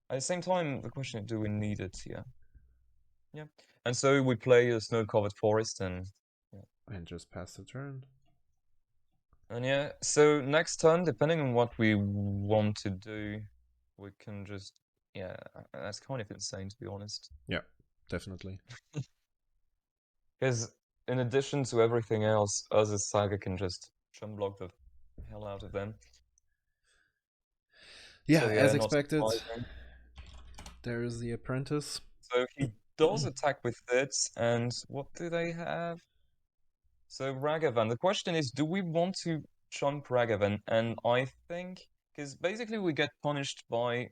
At the same time, the question is, do we need it? Yeah. Yeah. And so we play a snow-covered forest and yeah. And just pass the turn. And yeah, so next turn, depending on what we want to do, we can just yeah, that's kind of insane to be honest. Yeah, definitely. Because in addition to everything else, Urza's Saga can just chum block the hell out of them. Yeah, So yeah, as not expected. surprising. There is the apprentice. So he does attack with it, and what do they have? So Ragavan. The question is, do we want to chomp Ragavan? And I think because basically we get punished by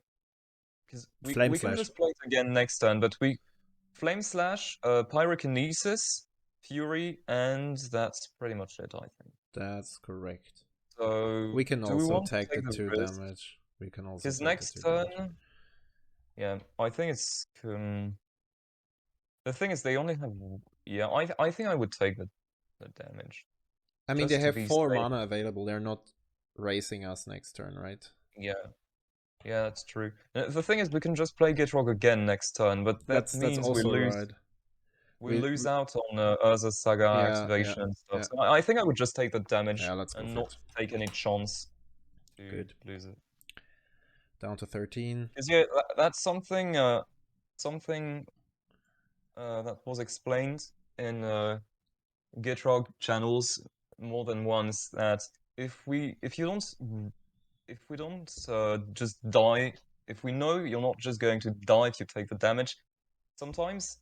because Flame we can Slash. just play it again next turn, but we Flame Slash, Pyrokinesis, Fury, and that's pretty much it, I think. That's correct. So We can do we also want to take the take the 2 risk? damage. We can also Because take the next 2 damage. turn, yeah, I think it's the thing is they only have yeah. I think I would take the damage I mean, they just to have be 4 safe. mana available. They're not racing us next turn, right? Yeah, yeah, that's true. The thing is, we can just play Gitrog again next turn, but that That's means we also lose. right. We lose out on Urza Saga Yeah, yeah, activation and stuff. yeah. So I think I would just take the Yeah, damage let's go and for not it. take any chance to Good. lose it. Down to 13. Because yeah, that's something something that was explained in Gitrog channels more than once that if we don't just die, if we know you're not just going to die if you take the damage, sometimes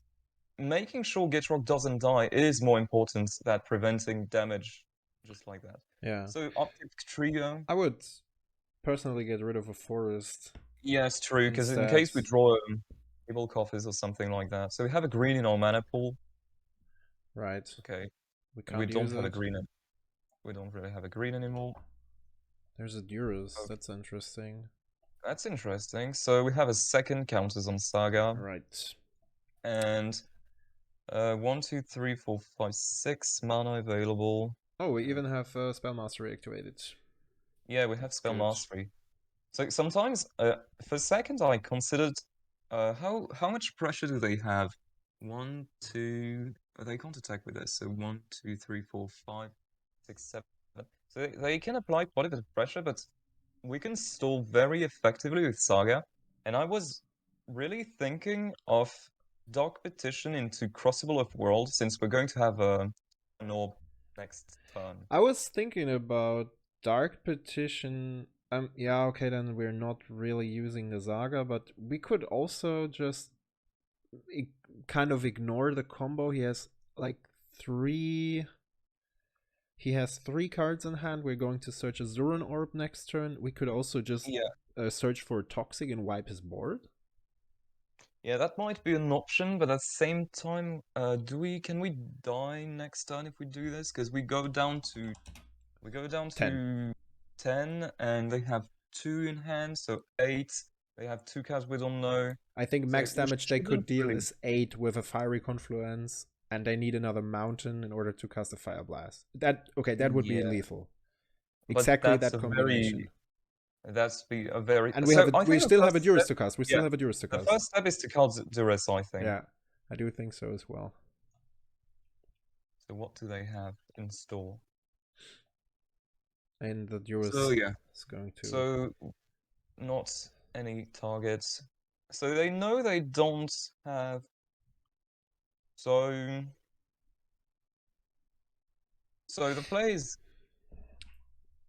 making sure Gitrog doesn't die is more important than preventing damage just like that. Yeah. So Optic Trio. I would personally get rid of a forest. Yeah, it's true, because in Instead, case we draw Evil Coffers or something like that. So we have a green in our mana pool. right? Okay. We And we can't don't use have a it. green. We don't really have a green anymore. There's a Durus. Okay. That's interesting. That's interesting. So we have a second counters on Saga. Right. And 1, 2, 3, 4, 5, 6 mana available. Oh, we even have Spell Mastery activated. Yeah, we have That's Spell good. Mastery. So sometimes, for a second, I considered how much pressure do they have? 1, 2. They can't attack with this. So 1, 2, 3, 4, 5, 6, 7. So they can apply quite a bit of pressure, but we can stall very effectively with Saga. And I was really thinking of Dark Petition into Crossable of World, since we're going to have an orb next turn. I was thinking about Dark Petition. Yeah, okay, then we're not really using the Saga, but we could also just kind of ignore the combo. He has like 3. He has 3 cards in hand. We're going to search a Zuran Orb next turn. We could also just search for Toxic and wipe his board. Yeah, that might be an option, but at the same time, can we die next turn if we do this? Because we go down to 10, and they have 2 in hand, so 8. They have 2 cards we don't know. I think So max we damage they could shouldn't deal really. is 8 with a Fiery Confluence, and they need another mountain in order to cast a Fire Blast. That would be Yeah, lethal. but Exactly that's that a combination. very. And So I we think the still have first a Durus step, to cast. We yeah, still have a Durus to the cast. first step is to cast Duress, I think. Yeah, I do think so as well. So what do they have in store? And the Durus So yeah, is going to. so not any targets. So they know they don't have. So the plays.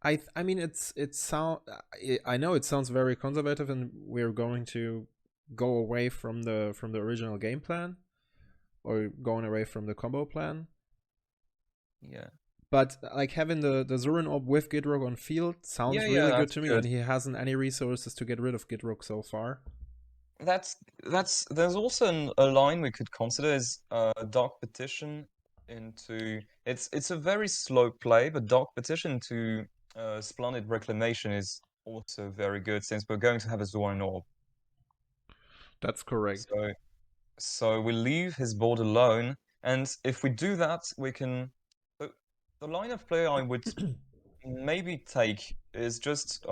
I mean I know it sounds very conservative, and we're going to go away from the original game plan, or going away from the combo plan. Yeah. But like having the Zuran Orb with Gitrog on field sounds really good That's to me, good. and he hasn't any resources to get rid of Gitrog so far. There's also a line we could consider is Dark Petition into it's a very slow play, but Dark Petition to Splendid Reclamation is also very good, since we're going to have a Zoran Orb. That's correct. So we leave his board alone, and if we do that, we can. The line of play I would maybe take is just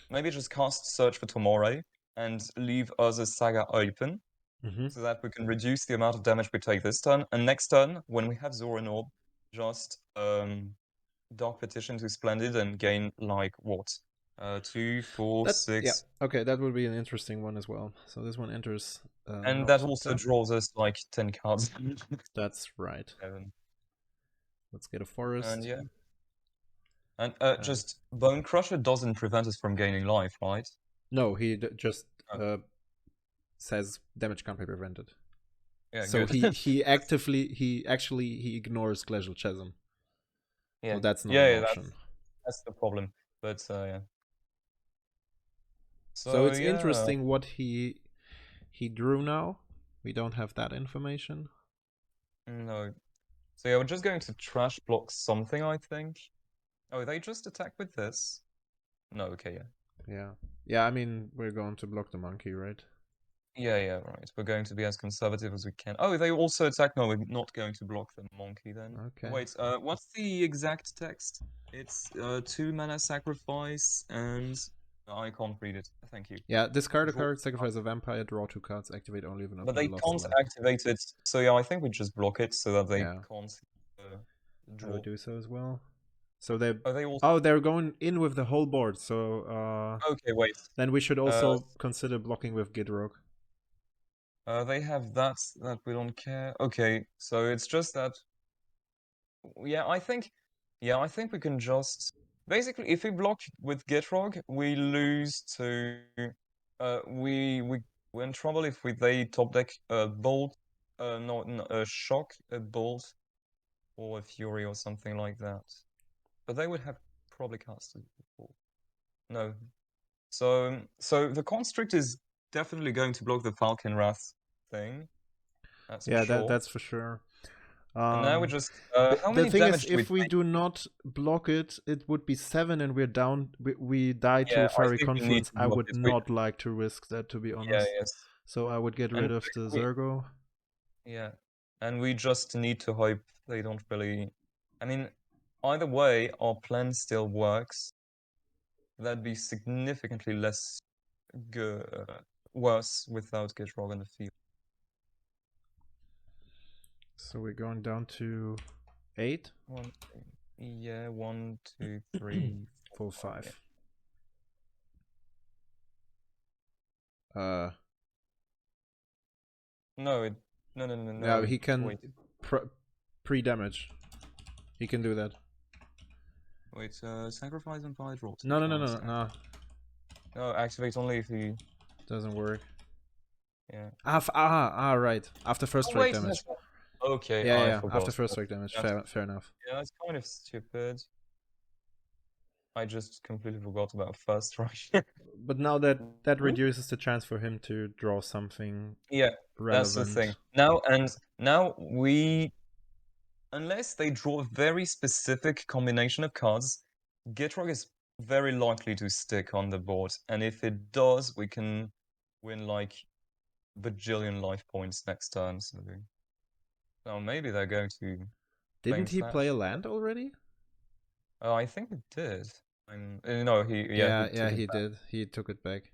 maybe just cast Search for Tomorrow and leave Urza's Saga open, so that we can reduce the amount of damage we take this turn. And next turn, when we have Zoran Orb, just Dark Petition to Splendid and gain like what? 2, 4, 6. Yeah, okay, that would be an interesting one as well. So this one enters. And that also draws us like 10 cards. That's right. 7. Let's get a forest. And yeah. And just Bone Crusher doesn't prevent us from gaining life, right? No, he just says damage can't be prevented. Yeah, So good. he actually ignores Glacial Chasm. Yeah, Well, that's not an yeah, option. that's the problem. But yeah. So So it's yeah, interesting what he drew now. We don't have that information. no. So yeah, we're just going to trash block something, I think. Oh, they just attack with this? No, okay, yeah. Yeah. Yeah, I mean, we're going to block the monkey, right? Yeah, yeah, right. We're going to be as conservative as we can. Oh, they also attack. No, we're not going to block the monkey then. Okay. Wait, what's the exact text? It's 2 mana sacrifice and I can't read it. Thank you. Yeah, discard a Draw card, sacrifice a vampire, draw 2 cards, activate only if an But opponent they lost a can't life. activate it. So yeah, I think we just block it so that they Yeah. can't I draw. would do so as well. So they Oh, they also. Oh, they're going in with the whole board. So Okay, wait. then we should also consider blocking with Gitrog. They have that we don't care. Okay, so it's just that. Yeah, I think. Yeah, I think we can just basically if we block with Gitrog, we lose to. We're in trouble if they top deck a bolt, not a shock, a bolt, or a fury or something like that. But they would have probably casted before. No. So the Constrict is definitely going to block the Falcon Wrath thing. That's for Yeah, sure. that's for sure. And now we just how The many thing is, damage do we if we take? do not block it, it would be 7 and we're down. We die to Yeah, a I Fiery think we need Confluence. to I block would it. not like to risk that, to be Yeah, honest. yes. So I would get And rid of the we, Zergo. yeah. And we just need to hope they don't really I mean, either way, our plan still works. That'd be significantly less good worse without Gitrog on the field. So we're going down to 8. Yeah, 1, 2, 3, 4, 4, 5. 5. Uh, No, no, no, no, yeah, no. he can Wait, pre-damage. He can do that. wait. Sacrifice and buy draw 2 No, no, no, cards. no, no. No, activate only if he. Doesn't work. Yeah. Right. After first Oh strike wait. damage. Okay, Yeah, I yeah. After forgot. first strike damage. That's, Fair enough. yeah, that's kind of stupid. I just completely forgot about first strike. But now that Hmm? reduces the chance for him to draw something Yeah, that's the relevant. thing. Now we, unless they draw a very specific combination of cards, Gitrog is very likely to stick on the board, and if it does, we can win like bajillion life points next turn. So, well, maybe they're going to Didn't flame he play a slash. land already? I think it did. No, he Yeah, took it he back. did. He took it back.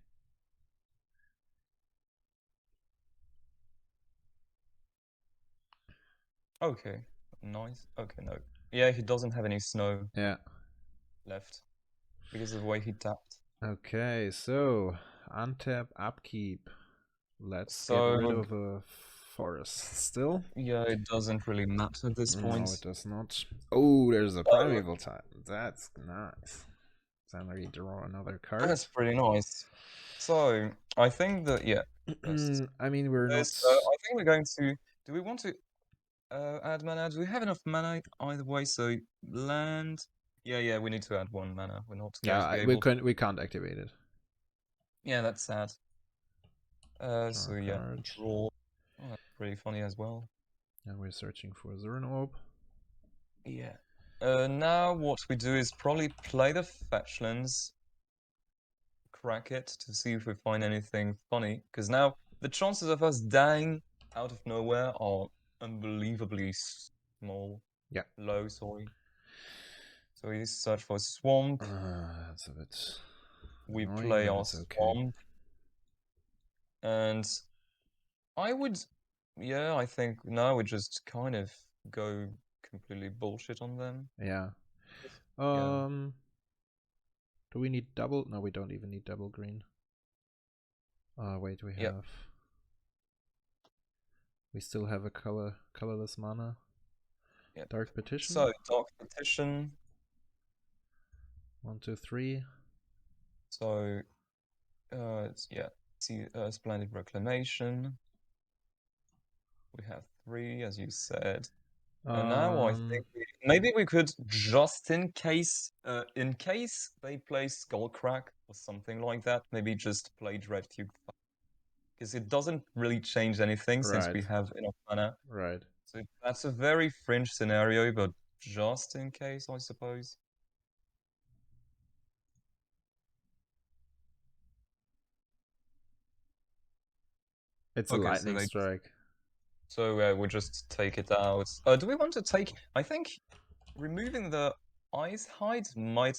Okay, nice. Okay, no. Yeah, he doesn't have any snow Yeah. left because of the way he tapped. Okay, so untap upkeep. Let's get So rid of a forest still. yeah, it doesn't really matter at this point. No, it does not. Oh, there's a So primeval type. That's nice. Then we draw another card. that's pretty nice. So I think that yeah, first I mean, we're not. this. I think we're going to. Do we want to add mana? Do we have enough mana either way? So land. Yeah, yeah, we need to add 1 mana. We're not going to be Yeah, able to. we can't activate it. Yeah, that's sad. Draw So a yeah, card. draw. Oh, that's pretty funny as well. And we're searching for Zerno. Yeah. Now what we do is probably play the fetchlands, crack it to see if we find anything funny. Because now the chances of us dying out of nowhere are unbelievably small. Yeah. Low, sorry. So we search for swamp. That's a bit We annoying, play but our it's okay. swamp. And I would, yeah, I think now we just kind of go completely bullshit on them. Yeah. Yeah. Do we need double? No, we don't even need double green. Wait, we have. Yep. We still have a colorless mana. Yep. Dark Petition. So Dark Petition. 1, 2, 3. So, it's, yeah, see, Splendid Reclamation. We have 3, as you said. And now I think maybe we could, just in case they play Skullcrack or something like that, maybe just play Dreadfuge, because it doesn't really change anything since we Right. have enough mana. Right. So that's a very fringe scenario, but just in case, I suppose. It's a Okay, so lightning strike. we'll just take it out. Do we want to take? I think removing the ice hide might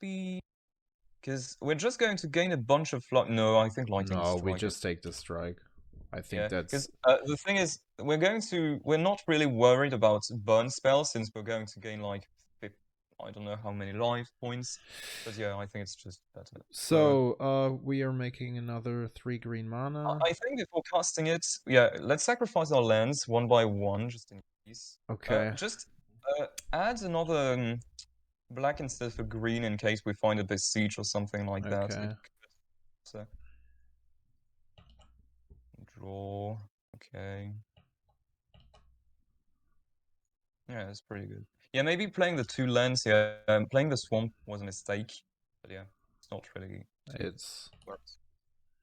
be, because we're just going to gain a bunch of No, I think lightning No, we strike. just take the strike. I think Yeah, that's because the thing is, we're not really worried about burn spells since we're going to gain like I don't know how many life points, but yeah, I think it's just better. so. We are making another 3 green mana. I think before casting it, yeah, let's sacrifice our lands one by one just in case. Okay. Just add another black instead of a green in case we find a besiege or something like that. Okay. So draw. Okay. Yeah, that's pretty good. Yeah, maybe playing the 2 lands. Yeah, playing the swamp was a mistake, but yeah, it's not really too It's worse.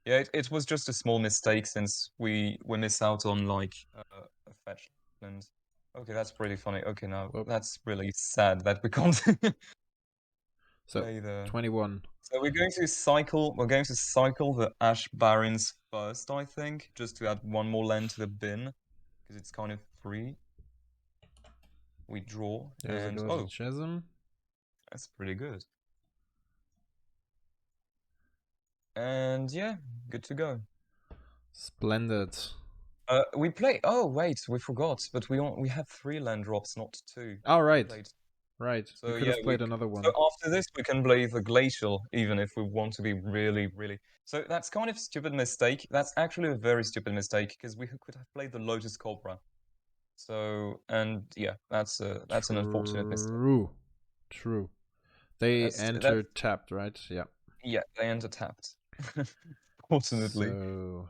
Yeah, it was just a small mistake since we miss out on like a fetch land. Okay, that's pretty funny. Okay, now whoop. that's really sad that we can't So play the. 21. So we're going to cycle. We're going to cycle the Ash Barrens first, I think, just to add one more land to the bin because it's kind of free. We draw There and goes a chasm. that's pretty good. And yeah, good to go. Splendid. We play. Oh wait, we forgot. But we have 3 land drops, not 2. All right. Played. Right. We So could yeah, have played another so one. after this we can play the glacial, even if we want to be really, really. So that's kind of stupid mistake. That's actually a very stupid mistake because we could have played the Lotus Cobra. So and yeah, that's an unfortunate mistake. True. True. They That's entered tapped, right? Yeah. yeah, they enter tapped. Fortunately. So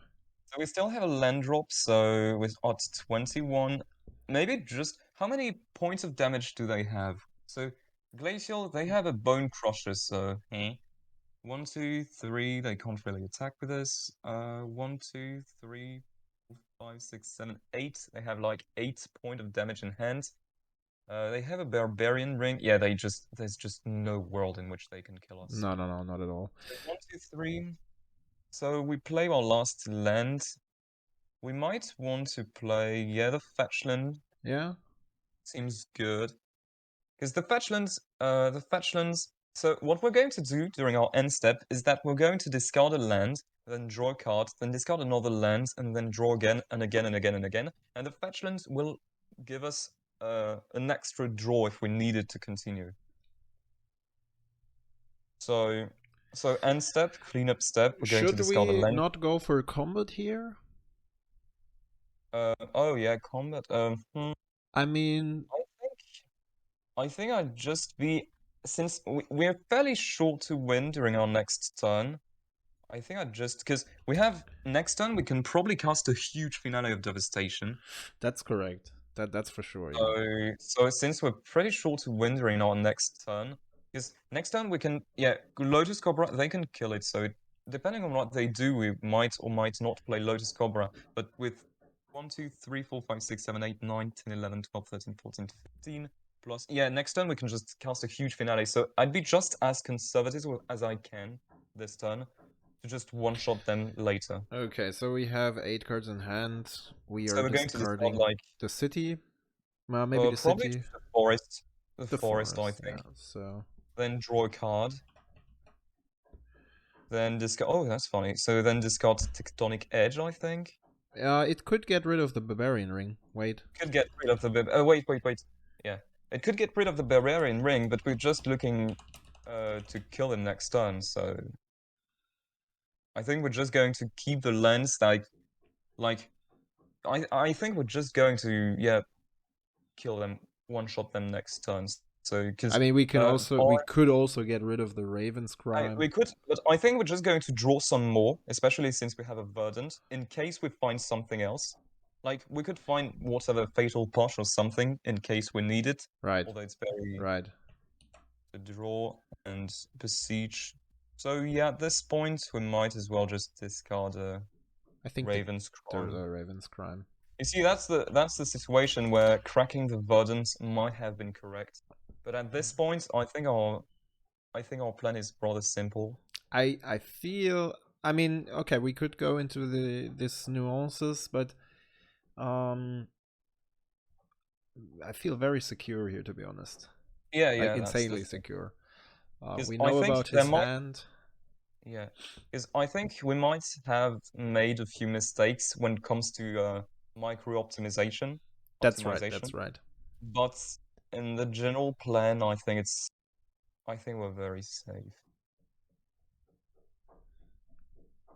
So we still have a land drop, so with odds 21, maybe just how many points of damage do they have? So Glacial, they have a Bone Crusher, so 1, 2, 3, they can't really attack with this. 1, 2, 3, 4, 5, 6, 7, 8. They have like 8 point of damage in hand. They have a Barbarian Ring. Yeah, there's just no world in which they can kill us. no, not at all. So 1, 2, 3. So we play our last land. We might want to play, yeah, the fetchland. Yeah. Seems good. Because the fetchlands. So what we're going to do during our end step is that we're going to discard a land, then draw a card, then discard another land, and then draw again and again and again and again. And the fetchlands will give us an extra draw if we need it to continue. So end step, cleanup step. We're going to Should discard a we land. not go for combat here? Oh yeah, combat. I mean, I think I'd just be, since we're fairly sure to win during our next turn. I think I'd just, because we have next turn we can probably cast a huge Finale of Devastation. that's correct. That's for sure. Yeah. So since we're pretty sure to win during our next turn, because next turn we can, yeah, Lotus Cobra, they can kill it. So depending on what they do, we might or might not play Lotus Cobra. But with 1, 2, 3, 4, 5, 6, 7, 8, 9, 10, 11, 12, 13, 14, 15, plus, yeah, next turn we can just cast a huge Finale. So I'd be just as conservative as I can this turn to just one-shot them later. Okay, so we have 8 cards in hand. We So are we're going to discard discarding like the city. Maybe the probably city. just the forest. The The forest, I forest. think. Yeah. So Then draw a card. Then discard. Oh, that's funny. So then discard Tectonic Edge, I think. it could get rid of the barbarian ring. Wait. Could get rid of the. Oh, wait. Yeah. It could get rid of the Barbarian Ring, but we're just looking to kill him next turn, so. I think we're just going to keep the lens like. I think we're just going to, yeah, kill them, one-shot them next turn. So, because I mean, we could also get rid of the Raven Scribe. we could, but I think we're just going to draw some more, especially since we have a Verdant, in case we find something else. Like, we could find whatever fatal push or something in case we need it. Right. Although it's very Right. to draw and besiege. So yeah, at this point we might as well just discard I think Raven's there's Crime. a Raven's Crime. You see, that's the situation where cracking the Verdant might have been correct. But at this point, I think our plan is rather simple. I feel. I mean, okay, we could go into this nuances, but I feel very secure here, to be honest. Yeah, Like yeah, that's the insanely thing. secure. 'Cause We I know think about there his might, hand. yeah, because I think we might have made a few mistakes when it comes to micro optimization. That's right. That's right. But in the general plan, I think we're very safe.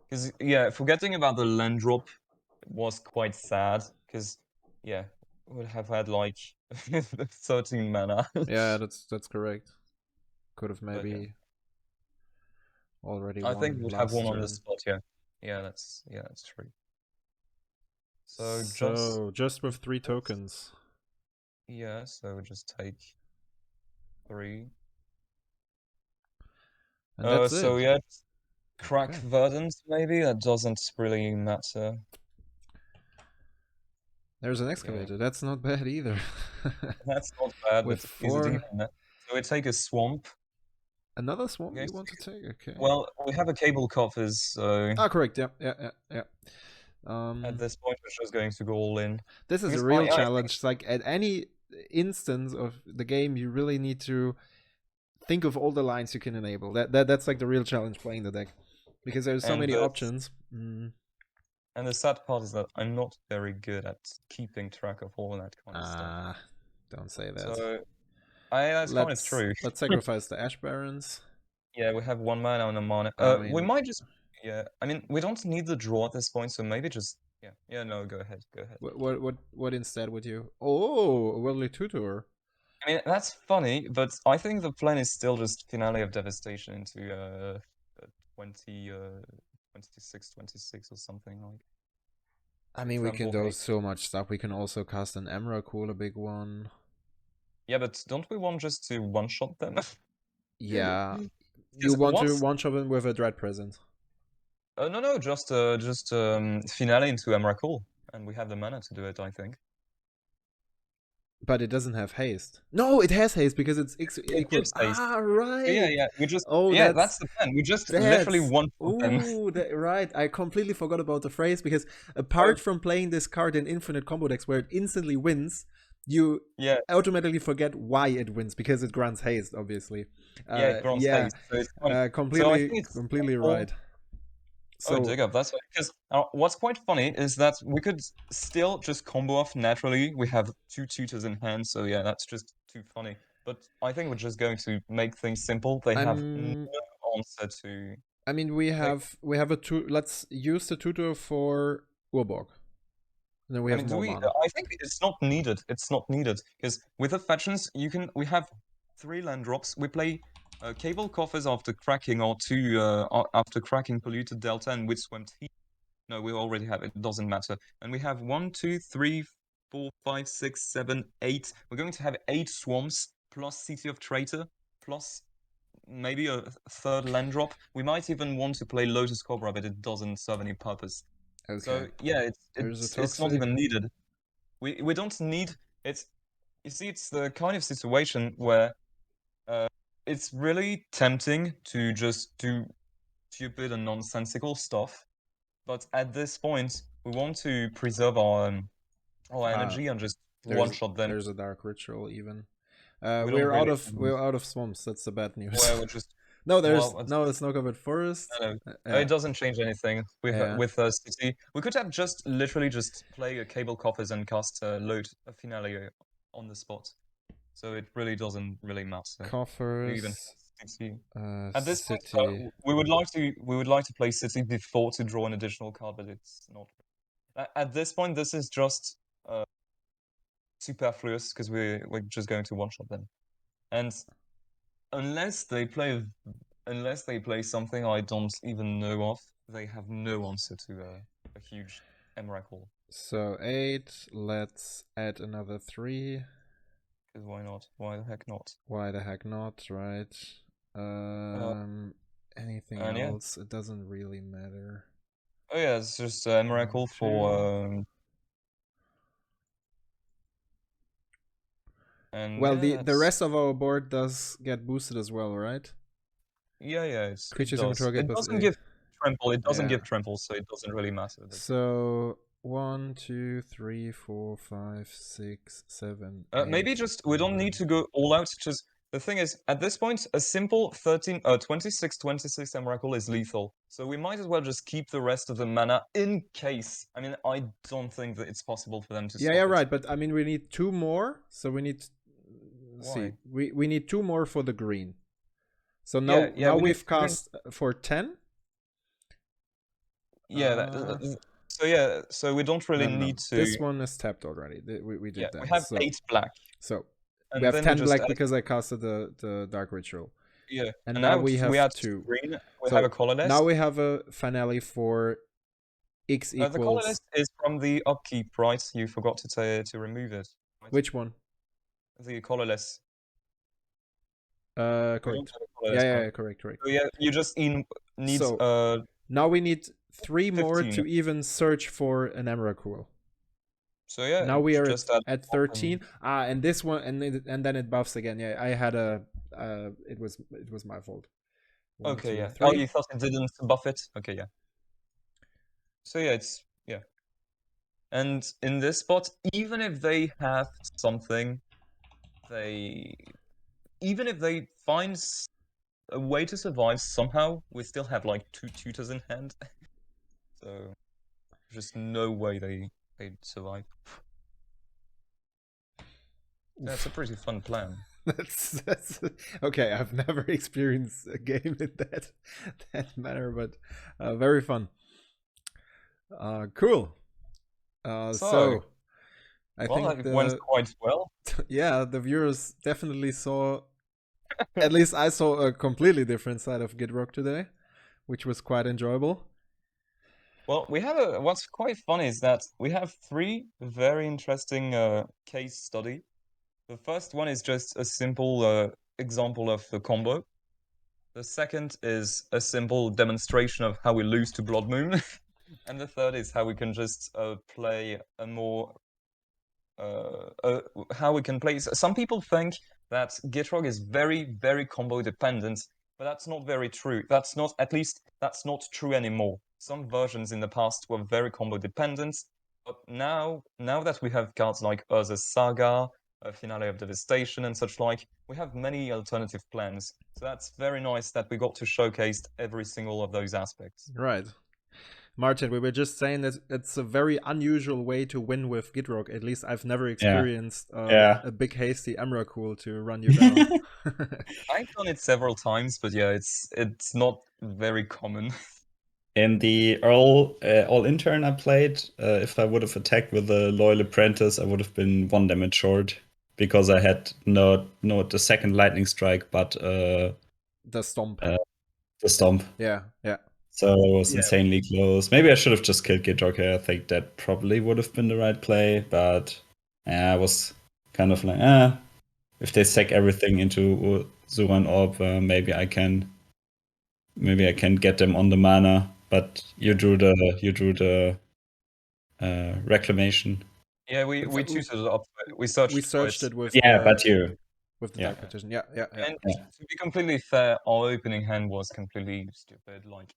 Because yeah, forgetting about the land drop was quite sad. Because yeah, would have had like 13 mana. Yeah, that's correct. Could have But yeah, maybe already I think won we'd have last one on the turn. spot. Yeah, yeah, that's true. So So just with 3 tokens. yeah, so just take 3. And that's So it. yeah, crack Okay. Verdant maybe. That doesn't really matter. There's an Yeah, excavator. That's not bad either. that's not bad. With But is it 4. even? So we take a swamp. Another swamp Okay. you want to take? Okay. Well, we have a cable coffers, so Ah, correct. Yeah, yeah, yeah, yeah. at this point we're just going to go all in. This is a Because real I challenge. It's like at any instance of the game, you really need to think of all the lines you can enable. That's like the real challenge playing the deck, because there's so many options. and the sad part is that I'm not very good at keeping track of all that kind of stuff. Don't say that. So that's kind of true. Let's sacrifice the Ash Barons. Yeah, we have 1 mana on a mana. I We mean, might just yeah. I mean, we don't need the draw at this point, so maybe just yeah. Yeah, no, go ahead, go ahead. what instead would you? Oh, a Worldly Tutor. I mean, that's funny, but I think the plan is still just Finale of Devastation into 20, 26, 26 or something like. I mean, we can Trample do hate. so much stuff. We can also cast an Emrakul, a big one. Yeah, but don't we want just to one-shot them? Yeah. You Because want to what's... one-shot them with a Dread Present. no, just Finale into Emrakul, and we have the mana to do it, I think. But it doesn't have haste. No, it has haste because it's It equal. gives haste. Ah, So right. yeah, we just... Oh, Yeah, that's the plan. We just literally that's one-shot them. ooh, right. I completely forgot about the phrase, because Oh, apart from playing this card in infinite combo decks where it instantly wins, you yeah, automatically forget why it wins, because it grants haste, obviously. yeah, it grants Yeah, haste. So it's kind of... So I think it's completely simple. right. Oh, So dig up. That's because what's quite funny is that we could still just combo off naturally. We have 2 tutors in hand, so yeah, that's just too funny. But I think we're just going to make things simple. They have no answer to. I mean, we have a two. Let's use the tutor for Urborg. And then we I have mean, do more we? mana. I think it's not needed. It's not needed because with the fetchings, you can. We have 3 land drops. We play cable coffers after cracking or 2 after cracking polluted delta and with swift heat. No, we already have it. It doesn't matter. And we have 1, 2, 3, 4, 5, 6, 7, 8. We're going to have 8 swamps plus City of Traitor plus maybe a third land drop. We might even want to play Lotus Cobra, but it doesn't serve any purpose. Okay. So yeah, There's a it's not toxic. even needed. We don't need it. You see, it's the kind of situation where it's really tempting to just do stupid and nonsensical stuff. But at this point, we want to preserve our energy and just one-shot them. There's a Dark Ritual even. We don't really We're out of swamps. That's the bad news. well, we just No, there's well, no snow covered forest. no, Yeah. it doesn't change anything Yeah. with city. We could have just literally just play a cable coffers and cast load a finale on the spot. So it really doesn't really matter. Even Coffers. city. At this point, City. we would like to play city before to draw an additional card, but it's not. At this point, this is just superfluous because we're just going to one shot them, and unless they play something I don't even know of, they have no answer to a huge Emrakul. So 8. Let's add another 3. Because why not? Why the heck not? Why the heck not, right? Anything and yeah. else? It doesn't really matter. Oh yeah, it's just a miracle for and Well, yeah, the rest of our board does get boosted as well, right? yeah, it Creatures in does. control get It plus doesn't 8. give trample. It doesn't Yeah. give trample, so it doesn't really matter. So 1, 2, 3, 4, 5, 6, 7, 8. Maybe just we don't need to go all out. Just the thing is, at this point, a simple 26 miracle is lethal. So we might as well just keep the rest of the mana in case. I mean, I don't think that it's possible for them to Yeah, stop it. right. But I mean, we need 2 more. So we need. Why? See, we need 2 more for the green. So now Yeah, we need we've cast for 10. So we don't really No. need to. This one is tapped already. We did that. We have So 8 black. So we And have then 10 we just black add, because I casted the Dark Ritual. yeah. And now now we have add 2. green. We So have a colorless. now we have a finale for X equals. The colorless is from the upkeep, right? You forgot to remove it. Right? Which one? The colorless. Correct. Yeah, correct. So yeah, you just need. So now we need 3 more 15. to even search for an Emrakul. So yeah, Now we are just at 13. And this one, and then it buffs again. Yeah, I had a. It was my fault. 1, okay, 2, yeah. 3. Oh, you thought it didn't buff it? Okay, yeah. So yeah, it's yeah. And in this spot, even if they have something, even if they find a way to survive somehow, we still have like 2 tutors in hand. So just no way they'd survive. That's a pretty fun plan. that's okay. I've never experienced a game in that manner, but very fun. Cool. So I think it went quite well. Yeah, the viewers definitely saw. At least I saw a completely different side of Gitrog today, which was quite enjoyable. Well, we have what's quite funny is that we have 3 very interesting case study. The first one is just a simple example of the combo. The second is a simple demonstration of how we lose to Blood Moon. And the third is how we can just play a more how we can play. Some people think that Gitrog is very, very combo dependent, but that's not very true. That's not true anymore. Some versions in the past were very combo dependent, but now that we have cards like Urza's Saga, Finale of Devastation, and such like, we have many alternative plans. So that's very nice that we got to showcase every single of those aspects. Right. Martin, we were just saying that it's a very unusual way to win with Gitrog. At least I've never experienced a big hasty Emrakul to run you down. I've done it several times, but yeah, it's not very common. In the all intern I played, if I would have attacked with a loyal apprentice, I would have been 1 damage short because I had not the second lightning strike, but the stomp. The stomp. Yeah. So it was insanely close. Maybe I should have just killed Gitrog here. I think that probably would have been the right play, but I was kind of like, if they sack everything into Zuran Orb, maybe I can get them on the mana. But you drew the reclamation. Yeah, we tutored it up. We searched it with with the Dark Petition. Yeah. And to be completely fair, our opening hand was completely stupid. Like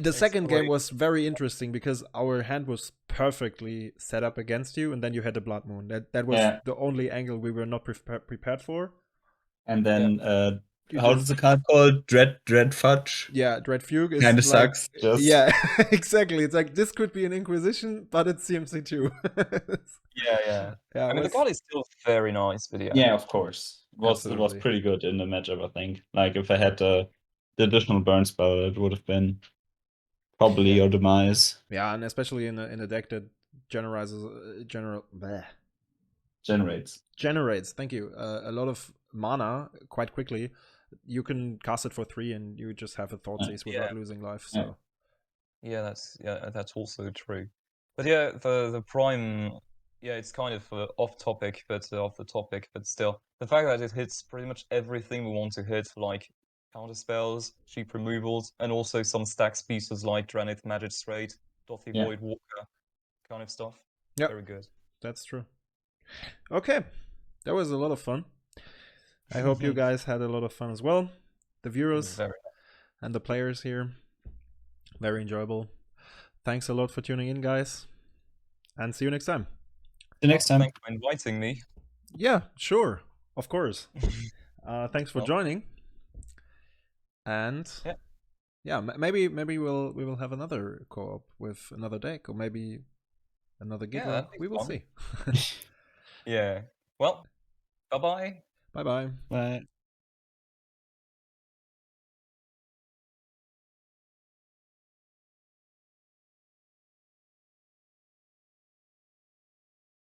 the second game was very interesting because our hand was perfectly set up against you, and then you had the Blood Moon. That was the only angle we were not prepared for. And then how's the card called? Dread Fudge? Yeah, Dread Fugue is kind of like, sucks. Just... Yeah, exactly. It's like this could be an Inquisition, but it's CMC2. yeah. I mean, the card is still very nice, but yeah, of course, it was pretty good in the matchup. I think. Like if I had the additional burn spell, it would have been probably your demise. Yeah, and especially in a deck that generates. Thank you. A lot of mana quite quickly. You can cast it for 3, and you just have a Thoughtseize without losing life. So. Yeah, that's also true. But yeah, the prime, yeah, it's kind of off topic, but off the topic, but still, the fact that it hits pretty much everything we want to hit, like counter spells, cheap removals, and also some stacks pieces like Dranith Magistrate, Dothy Yeah. Void Walker, kind of stuff. Yep. Very good. That's true. Okay, that was a lot of fun. I hope you guys had a lot of fun as well. The viewers Very and the players here. Very enjoyable. Thanks a lot for tuning in, guys. And see you next time. See you next time. Thanks for inviting me. Yeah, sure. Of course. Thanks for Well. joining. And yeah, maybe we will have another co-op with another deck, or maybe another Gitrog. that'd be We will fun. see. Yeah. Well, bye-bye. Bye-bye. Bye.